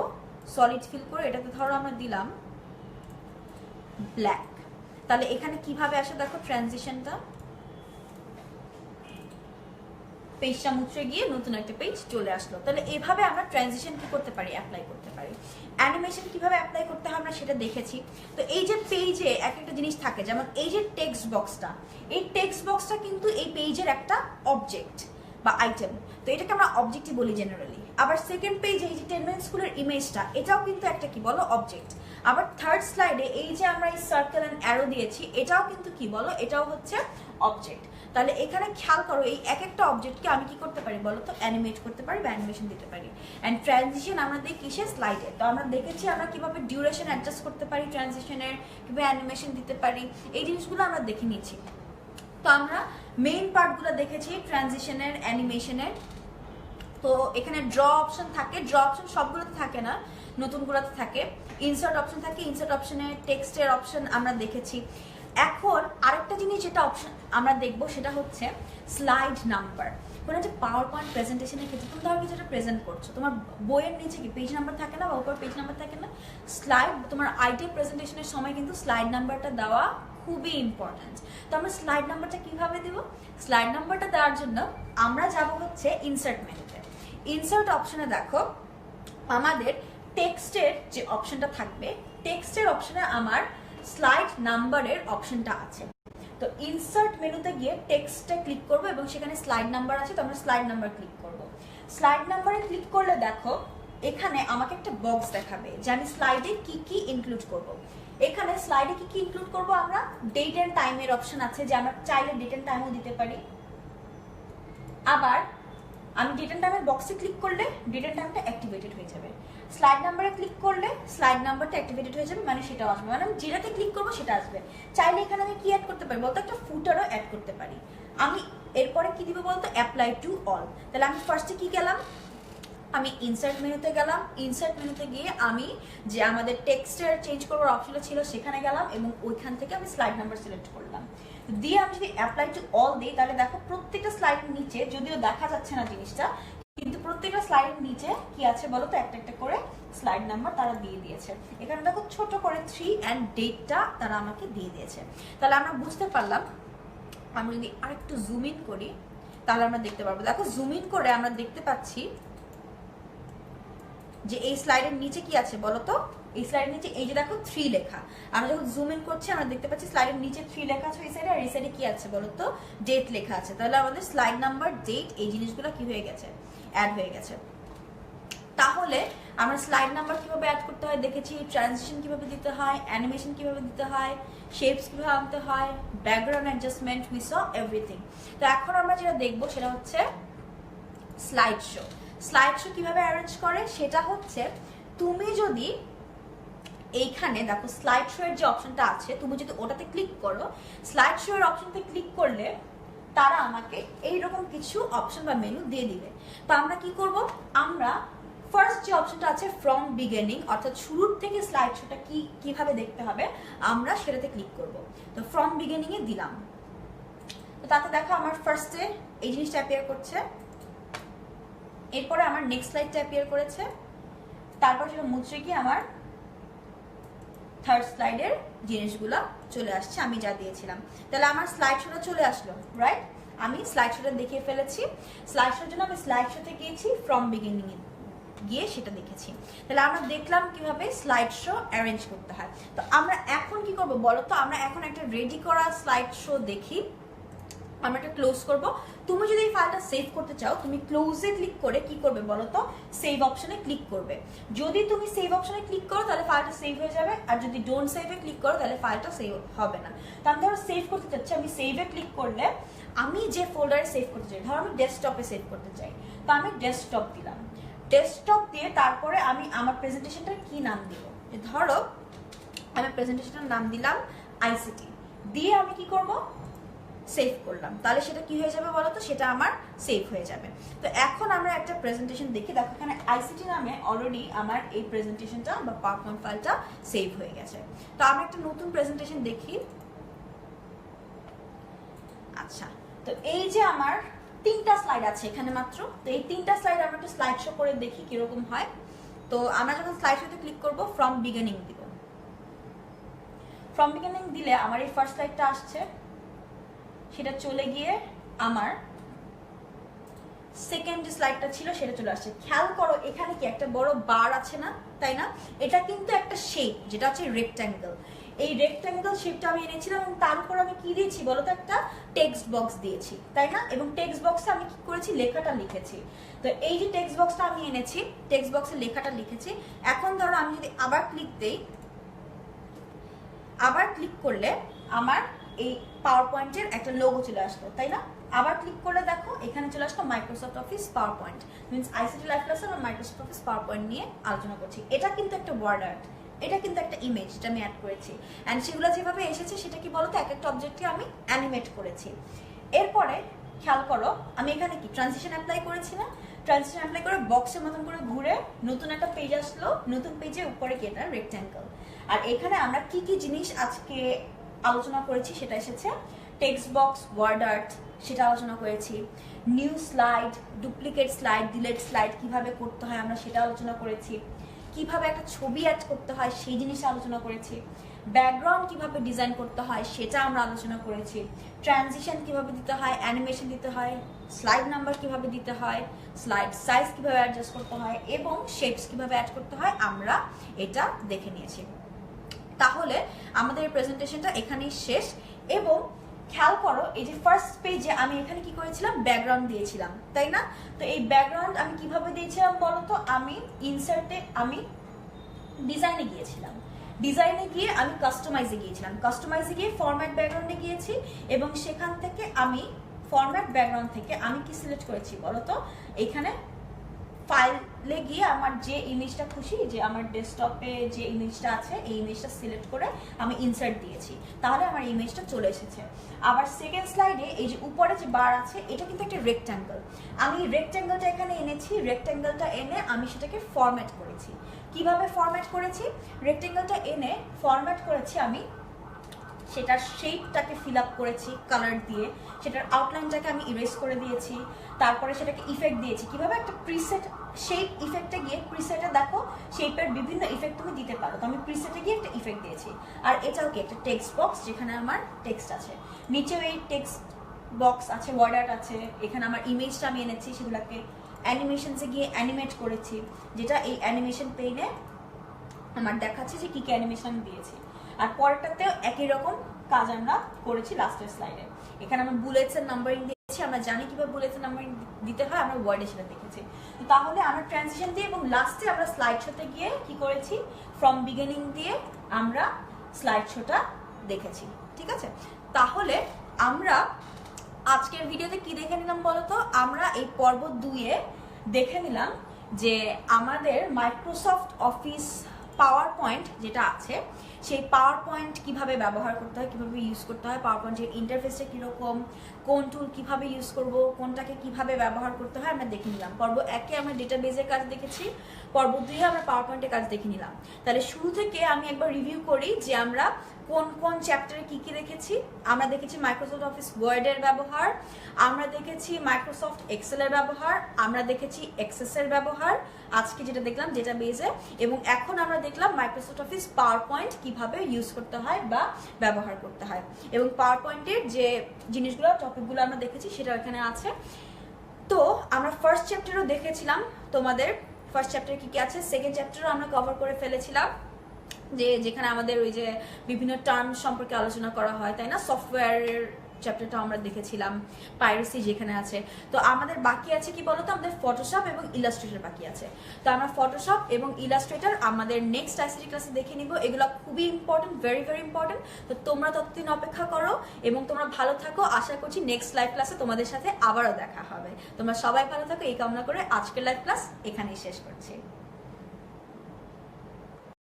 সলিড ফিল করে, এটাতে ধরো আমরা দিলাম ব্ল্যাক। তাহলে এখানে কিভাবে আসে দেখো ট্রানজিশনটা, পেজটা মুছে গিয়ে নতুন একটা পেজ চলে আসলো। তাহলে এভাবে আমরা ট্রানজিশন কি করতে পারি, অ্যাপ্লাই করতে পারি। অ্যানিমেশন কিভাবে অ্যাপ্লাই করতে হয় আমরা সেটা দেখেছি। তো এই যে পেজে এক একটা জিনিস থাকে, যেমন এই যে টেক্সট বক্সটা, এই টেক্সট বক্সটা কিন্তু এই পেজের একটা অবজেক্ট বা আইটেম, তো এটাকে আমরা অবজেক্টই বলি জেনারেলি। আবার সেকেন্ড পেজে এই যে 10 মিনিট স্কুলের ইমেজটা, এটাও কিন্তু একটা কি বলো, অবজেক্ট। আবার থার্ড স্লাইডে এই যে আমরা এই সার্কেল এন্ড অ্যারো দিয়েছি, এটাও কিন্তু কি বলো, এটাও হচ্ছে অবজেক্ট। তাহলে এখানে খেয়াল করো, এই এক একটা অবজেক্টকে আমি কি করতে পারি বলো তো, অ্যানিমেট করতে পারি বা অ্যানিমেশন দিতে পারি। অ্যান্ড ট্রানজিশন আমরা দিই কিসে, স্লাইডে। তো আমরা দেখেছি আমরা কিভাবে ডিউরেশন অ্যাডজাস্ট করতে পারি ট্রানজিশনের, কিভাবে অ্যানিমেশন দিতে পারি, এই জিনিসগুলো আমরা দেখে নিয়েছি। তো আমরা মেইন পার্টগুলো দেখেছি, ট্রানজিশনের, অ্যানিমেশনের। তো এখানে ড্র অপশন থাকে, ড্র অপশন সবগুলোতে থাকে না, নতুনগুলোতে থাকে। ইনসার্ট অপশন থাকে, ইনসার্ট অপশনে টেক্সটের অপশন আমরা দেখেছি। এখন আরেকটা জিনিস যেটা অপশন আমরা দেখবো সেটা হচ্ছে স্লাইড নাম্বার। কোনো যে পাওয়ার পয়েন্ট প্রেজেন্টেশনের ক্ষেত্রে তুমি ধরো কিছু একটা প্রেজেন্ট করছো, তোমার বইয়ের নিচে কি পেজ নাম্বার থাকে না বা উপর পেজ নাম্বার থাকে না, স্লাইড তোমার আইটি প্রেজেন্টেশনের সময় কিন্তু স্লাইড নাম্বারটা দেওয়া খুবই ইম্পর্টেন্ট। তো আমরা স্লাইড নাম্বারটা কিভাবে দেব? স্লাইড নাম্বারটা দেওয়ার জন্য আমরা যাব হচ্ছে ইনসার্ট মেনুতে। ইনসার্ট অপশনে দেখো আমাদের টেক্সটের যে অপশনটা থাকবে, টেক্সটের অপশনে আমার স্লাইড নাম্বারের অপশনটা আছে। তো ইনসার্ট মেনুতে গিয়ে টেক্সটে ক্লিক করব এবং সেখানে স্লাইড নাম্বার আছে, তো আমরা স্লাইড নাম্বার ক্লিক করব। স্লাইড নাম্বারে ক্লিক করলে দেখো এখানে আমাকে একটা বক্স দেখাবে যে আমি স্লাইডে কি কি ইনক্লুড করব। এখানে স্লাইডে কি কি ইনক্লুড করব, আমরা ডেট এন্ড টাইমের অপশন আছে যে আমরা চাইলে ডেট এন্ড টাইমও দিতে পারি। আবার আমি ডেট এন্ড টাইমের বক্সে ক্লিক করলে ডেট এন্ড টাইমটা অ্যাক্টিভেটেড হয়ে যাবে। স্লাইড নাম্বারে ক্লিক করলে স্লাইড নাম্বারটা অ্যাক্টিভেটেড হয়ে যাবে, মানে সেটাও আসবে, মানে আমি যেটাতে ক্লিক করবো সেটা আসবে। চাইলে এখানে আমি কি অ্যাড করতে পারি বলতো, একটা ফুটারও অ্যাড করতে পারি। আমি এরপরে কি দিব বলতো, অ্যাপ্লাই টু অল। তাহলে আমি ফার্স্টে কি গেলাম, আমি ইনসার্ট মেনুতে গেলাম। ইনসার্ট মেনুতে গিয়ে আমি যে আমাদের টেক্সটের চেঞ্জ করার অপশনটা ছিল সেখানে গেলাম এবং ওইখান থেকে আমি স্লাইড নাম্বার সিলেক্ট করলাম। দিয়ে আমি যদি অ্যাপ্লাই টু অল দিই তাহলে দেখো প্রত্যেকটা স্লাইডের নিচে, যদিও দেখা যাচ্ছে না জিনিসটা, কিন্তু প্রত্যেকটা স্লাইডের নিচে কি আছে বলতো, একটা একটা করে স্লাইড নাম্বার তারা দিয়ে দিয়েছে। এখানে দেখো ছোট করে 3 অ্যান্ড ডেটটা তারা আমাকে দিয়ে দিয়েছে। তাহলে আমরা বুঝতে পারলাম। আমরা যদি আরেকটু জুম ইন করি তাহলে আমরা দেখতে পারবো। দেখো জুম ইন করে আমরা দেখতে পাচ্ছি যে এই স্লাইডের নিচে কি আছে বলতো, এই স্লাইডের নিচে এই যে দেখো 3 লেখা। আমরা যখন জুম ইন করছি আমরা দেখতে পাচ্ছি স্লাইডের নিচে 3 লেখা আছে এই সাইডে, আর এই সাইডে কি আছে বলতো, ডেট লেখা আছে। তাহলে আমাদের স্লাইড নাম্বার, ডেট, এই জিনিসগুলো কি হয়ে গেছে, অ্যাড হয়ে গেছে। তাহলে আমরা স্লাইড নাম্বার কিভাবে অ্যাড করতে হয় দেখেছি, ট্রানজিশন কিভাবে দিতে হয়, অ্যানিমেশন কিভাবে দিতে হয়, শেপস কিভাবে আনতে হয়, background adjustment, we saw everything. তো এখন আমরা যেটা দেখবো সেটা হচ্ছে স্লাইড শো। স্লাইড শো কিভাবে অ্যারেঞ্জ করে সেটা হচ্ছে, তুমি যদি এইখানে দেখো স্লাইড শো এর যে অপশনটা আছে, তুমি যদি ওটাতে ক্লিক করো, স্লাইড শো এর অপশনতে ক্লিক করলে তারা আমাকে এইরকম কিছু অপশন বা মেনু দিয়ে দিবে। তো আমরা কি করব, আমরা ফার্স্ট যে অপশনটা আছে ফ্রম বিগিনিং, অর্থাৎ শুরুর থেকে স্লাইড শোটা কিভাবে দেখতে হবে আমরা সেটাতে ক্লিক করব। তো ফ্রম বিগিনিং এ দিলাম। তো তাতে দেখো আমার ফার্স্টে এই জিনিসটা অ্যাপিয়ার করছে, এরপরে আমার নেক্সট স্লাইডটা অ্যাপিয়ার করেছে, তারপর সেটা মুছে গিয়ে আমার থার্ড স্লাইডের জিনিসগুলো চলে আসছে আমি যা দিয়েছিলাম। তাহলে আমার স্লাইড শোটা চলে আসলো, রাইট? আমি স্লাইড শোটা দেখিয়ে ফেলেছি। স্লাইড শোর জন্য আমি স্লাইড শোতে গিয়েছি, ফ্রম বিগিনিং এ গিয়ে সেটা দেখেছি। তাহলে আমরা দেখলাম কিভাবে স্লাইড শো অ্যারেঞ্জ করতে হয়। তো আমরা এখন কি করব বলো তো, আমরা এখন একটা রেডি করা স্লাইড শো দেখি। আমরা এটা ক্লোজ করব। তুমি যদি এই ফাইলটা সেভ করতে চাও, তুমি ক্লোজে ক্লিক করে কি করবে বলো তো, সেভ অপশনে ক্লিক করবে। যদি তুমি সেভ অপশনে ক্লিক করো তাহলে ফাইলটা সেভ হয়ে যাবে, আর যদি ডোন্ট সেভে ক্লিক করো তাহলে ফাইলটা সেভ হবে না। তো আমি ধরো সেভ করতে চাচ্ছি, আমি সেভে ক্লিক করলে আমি যে ফোল্ডারে সেভ করতে চাই, ধরো আমি ডেস্কটপে সেভ করতে চাই, তো আমি ডেস্কটপ দিলাম। ডেস্কটপ দিয়ে তারপরে আমি আমার প্রেজেন্টেশনটার কি নাম দিব, ধরো আমি প্রেজেন্টেশনটার নাম দিলাম আইসিটি, দিয়ে আমি কি করব, সেভ করলাম। তাহলে সেটা কি হয়ে যাবে বলো তো, সেটা আমার সেভ হয়ে যাবে। তো এখন আমরা একটা প্রেজেন্টেশন দেখি। দেখো এখানে আইসিটি নামে অলরেডি আমার এই প্রেজেন্টেশনটা বা পাওয়ারপয়েন্ট ফাইলটা সেভ হয়ে গেছে। তো আমি একটা নতুন প্রেজেন্টেশন দেখি। আচ্ছা, তো এই যে আমার 3টা স্লাইড আছে এখানে মাত্র। তো এই 3টা স্লাইড আমরা একটু স্লাইড শো করে দেখি কিরকম হয়। তো আমরা যখন স্লাইড শোতে ক্লিক করব, ফ্রম বিগিনিং দিব। ফ্রম বিগিনিং দিলে আমার এই ফার্স্ট স্লাইডটা আসছে, সেটা চলে গিয়ে আমার সেকেন্ড যে স্লাইডটা ছিল সেটা চলে আসছে। খেয়াল করো এখানে কি একটা বড় বার আছে না, তাই না? এটা কিন্তু একটা শেপ, যেটা হচ্ছে রেক্ট্যাঙ্গেল। এই রেক্ট্যাঙ্গেল শেপটা আমি এনেছিলাম এবং তার উপর আমি কি দিয়েছি বলো তো, একটা টেক্সট বক্স দিয়েছি, তাই না? এবং টেক্সট বক্সে আমি কি করেছি, লেখাটা লিখেছি। তো এই যে টেক্সট বক্সটা আমি এনেছি, টেক্সট বক্সে লেখাটা লিখেছি। এখন ধরো আমি যদি আবার ক্লিক দেই, আবার ক্লিক করলে আমার এই পাওয়ার পয়েন্টের একটা লোগো চলে আসলো, তাই না? আবার ক্লিক করলে দেখো এখানে চলে আসলো Microsoft office power point. Means ICT live ক্লাসে আমরা মাইক্রোসফট অফিস পাওয়ার পয়েন্ট নিয়ে আলোচনা করছি। এটা কিন্তু একটা ওয়ার্ড আর্ট, এটা কিন্তু একটা ইমেজ যেটা আমি অ্যাড করেছি, অ্যান্ড সেগুলো যেভাবে এসেছে সেটা কি বলতো এক একটা অবজেক্টকে আমি অ্যানিমেট করেছি। এরপরে খেয়াল করো আমি এখানে কি ট্রানজিশন অ্যাপ্লাই করেছি না, ট্রানজিশন অ্যাপ্লাই করে বক্সের মতন করে ঘুরে নতুন একটা পেজ আসলো, নতুন পেজের উপরে কি এটা রেক্ট্যাঙ্গেল। আর এখানে আমরা কি কি জিনিস আজকে আলোচনা করেছি সেটা এসেছে টেক্সট বক্স, ওয়ার্ড আর্ট সেটা আলোচনা করেছি, new slide, duplicate slide, delete slide কিভাবে করতে হয় আমরা সেটা আলোচনা করেছি, কিভাবে একটা ছবি অ্যাড করতে হয় সেই জিনিসটা আলোচনা করেছি, ব্যাকগ্রাউন্ড কিভাবে ডিজাইন করতে হয় সেটা আমরা আলোচনা করেছি, ট্রানজিশন কিভাবে দিতে হয়, অ্যানিমেশন দিতে হয়, স্লাইড নাম্বার কিভাবে দিতে হয়, স্লাইড সাইজ কিভাবে অ্যাডজাস্ট করতে হয় এবং শেপস কিভাবে অ্যাড করতে হয় আমরা এটা দেখে নিয়েছি। তাহলে আমাদের প্রেজেন্টেশনটা এখানেই শেষ। এবং খেয়াল করো এই যে ফার্স্ট পেজে আমি এখানে কি করেছিলাম, ব্যাকগ্রাউন্ড দিয়েছিলাম তাই না। তো এই ব্যাকগ্রাউন্ড আমি কিভাবে দিয়েছিলাম বলো তো, আমি ইনসার্টে আমি ডিজাইনে গিয়েছিলাম, ডিজাইনে গিয়ে আমি কাস্টমাইজে গিয়েছিলাম, কাস্টমাইজে গিয়ে ফরম্যাট ব্যাকগ্রাউন্ডে গিয়েছি এবং সেখান থেকে আমি ফরম্যাট ব্যাকগ্রাউন্ড থেকে আমি কি সিলেক্ট করেছি বলো তো, এখানে ফাইলে গিয়ে আমার যে ইমেজটা খুশি, যে আমার ডেস্কটপে যে ইমেজটা আছে এই ইমেজটা সিলেক্ট করে আমি ইনসার্ট দিয়েছি, তাহলে আমার ইমেজটা চলে এসেছে। আবার সেকেন্ড স্লাইডে এই যে উপরে যে বার আছে এটা কিন্তু একটা রেক্ট্যাঙ্গেল, আমি রেক্ট্যাঙ্গেলটা এখানে এনেছি, রেক্ট্যাঙ্গেলটা এনে আমি সেটাকে ফরম্যাট করেছি। কিভাবে ফরম্যাট করেছি, রেক্ট্যাঙ্গেলটা এনে ফরম্যাট করেছি আমি, সেটার শেপটাকে ফিল আপ করেছি কালার দিয়ে, সেটার আউটলাইনটাকে আমি ইরেজ করে দিয়েছি, তারপরে সেটাকে ইফেক্ট দিয়েছি। কিভাবে একটা প্রিসেট শেপ ইফেক্টে গিয়ে প্রিসেটে দেখো শেপের বিভিন্ন ইফেক্ট তুমি দিতে পারো, তো আমি প্রিসেটে গিয়ে একটা ইফেক্ট দিয়েছি। আর এটাও কি একটা টেক্সট বক্স যেখানে আমার টেক্সট আছে, নিচেও এই টেক্সট বক্স আছে, ওয়ার্ড আর্ট আছে, এখানে আমার ইমেজটা আমি এনেছি সেগুলোকে অ্যানিমেশনসে গিয়ে অ্যানিমেট করেছি, যেটা এই অ্যানিমেশন পেইনে আমার দেখাচ্ছে যে কি কি অ্যানিমেশন আমি দিয়েছি। আর পরেরটাতেও একই রকম কাজ আমরা করেছি লাস্টের স্লাইডে, এখানে আমরা বুলেটস এর নাম্বারিং দিয়েছি, আমরা জানি কিভাবে বুলেটস এর নাম্বারিং দিতে হয়, আমরা ওয়ার্ডে সেটা দেখেছি। তাহলে আমরা ট্রানজিশন দিয়ে এবং লাস্টে আমরা স্লাইড শোতে গিয়ে কি করেছি, ফ্রম বিগিনিং দিয়ে আমরা স্লাইড শোটা দেখেছি। ঠিক আছে, তাহলে আমরা আজকের ভিডিওতে কি দেখে নিলাম বলতো, আমরা এই পর্ব 2-এ দেখে নিলাম যে আমাদের মাইক্রোসফট অফিস পাওয়ার পয়েন্ট যেটা আছে সেই পাওয়ার পয়েন্ট কিভাবে ব্যবহার করতে হয়, কিভাবে ইউজ করতে হয়, পাওয়ার পয়েন্টের ইন্টারফেসটা কিরকম, কোন টুল কিভাবে ইউজ করব, কোনটাকে কিভাবে ব্যবহার করতে হয় আমরা দেখে নিলাম। পর্ব 1-এ আমরা ডেটাবেজের কাজ দেখেছি, পর্ব 2-এ আমরা পাওয়ার পয়েন্টের কাজ দেখে নিলাম। তাহলে শুরু থেকে আমি একবার রিভিউ করি যে আমরা কোন কোন চ্যাপ্টারে কি কি দেখেছি। আমরা দেখেছি মাইক্রোসফট অফিস ওয়ার্ডের ব্যবহার, আমরা দেখেছি মাইক্রোসফট এক্সেলের ব্যবহার, আমরা দেখেছি এক্সেসের ব্যবহার, আজকে যেটা দেখলাম ডেটাবেজে, এবং এখন আমরা দেখলাম মাইক্রোসফট অফিস পাওয়ার পয়েন্ট কিভাবে ইউজ করতে হয় বা ব্যবহার করতে হয়। এবং পাওয়ার পয়েন্টের যে জিনিসগুলো টপিকগুলো আমরা দেখেছি সেটা এখানে আছে। তো আমরা ফার্স্ট চ্যাপ্টারও দেখেছিলাম, তোমাদের ফার্স্ট চ্যাপ্টারে কি কি আছে, সেকেন্ড চ্যাপ্টারও আমরা কভার করে ফেলেছিলাম, যে যেখানে আমাদের ওই যে বিভিন্ন টার্ম সম্পর্কে আলোচনা করা হয় তাই না, সফটওয়্যারের চ্যাপ্টারটা আমরা দেখেছিলাম, পাইরেসি যেখানে আছে। তো আমাদের বাকি আছে কি বলতো, আমাদের ফটোশপ এবং ইলাস্ট্রেটর বাকি আছে। তো আমরা ফটোশপ এবং ইলাস্ট্রেটর আমাদের নেক্সট আইসিটি ক্লাসে দেখে নিব, এগুলো খুবই ইম্পর্টেন্ট, ভেরি ভেরি ইম্পর্টেন্ট। তো তোমরা ততদিন অপেক্ষা করো এবং তোমরা ভালো থাকো, আশা করছি নেক্সট লাইভ ক্লাসে তোমাদের সাথে আবারও দেখা হবে। তোমরা সবাই ভালো থাকো এই কামনা করে আজকের লাইভ ক্লাস এখানেই শেষ করছি।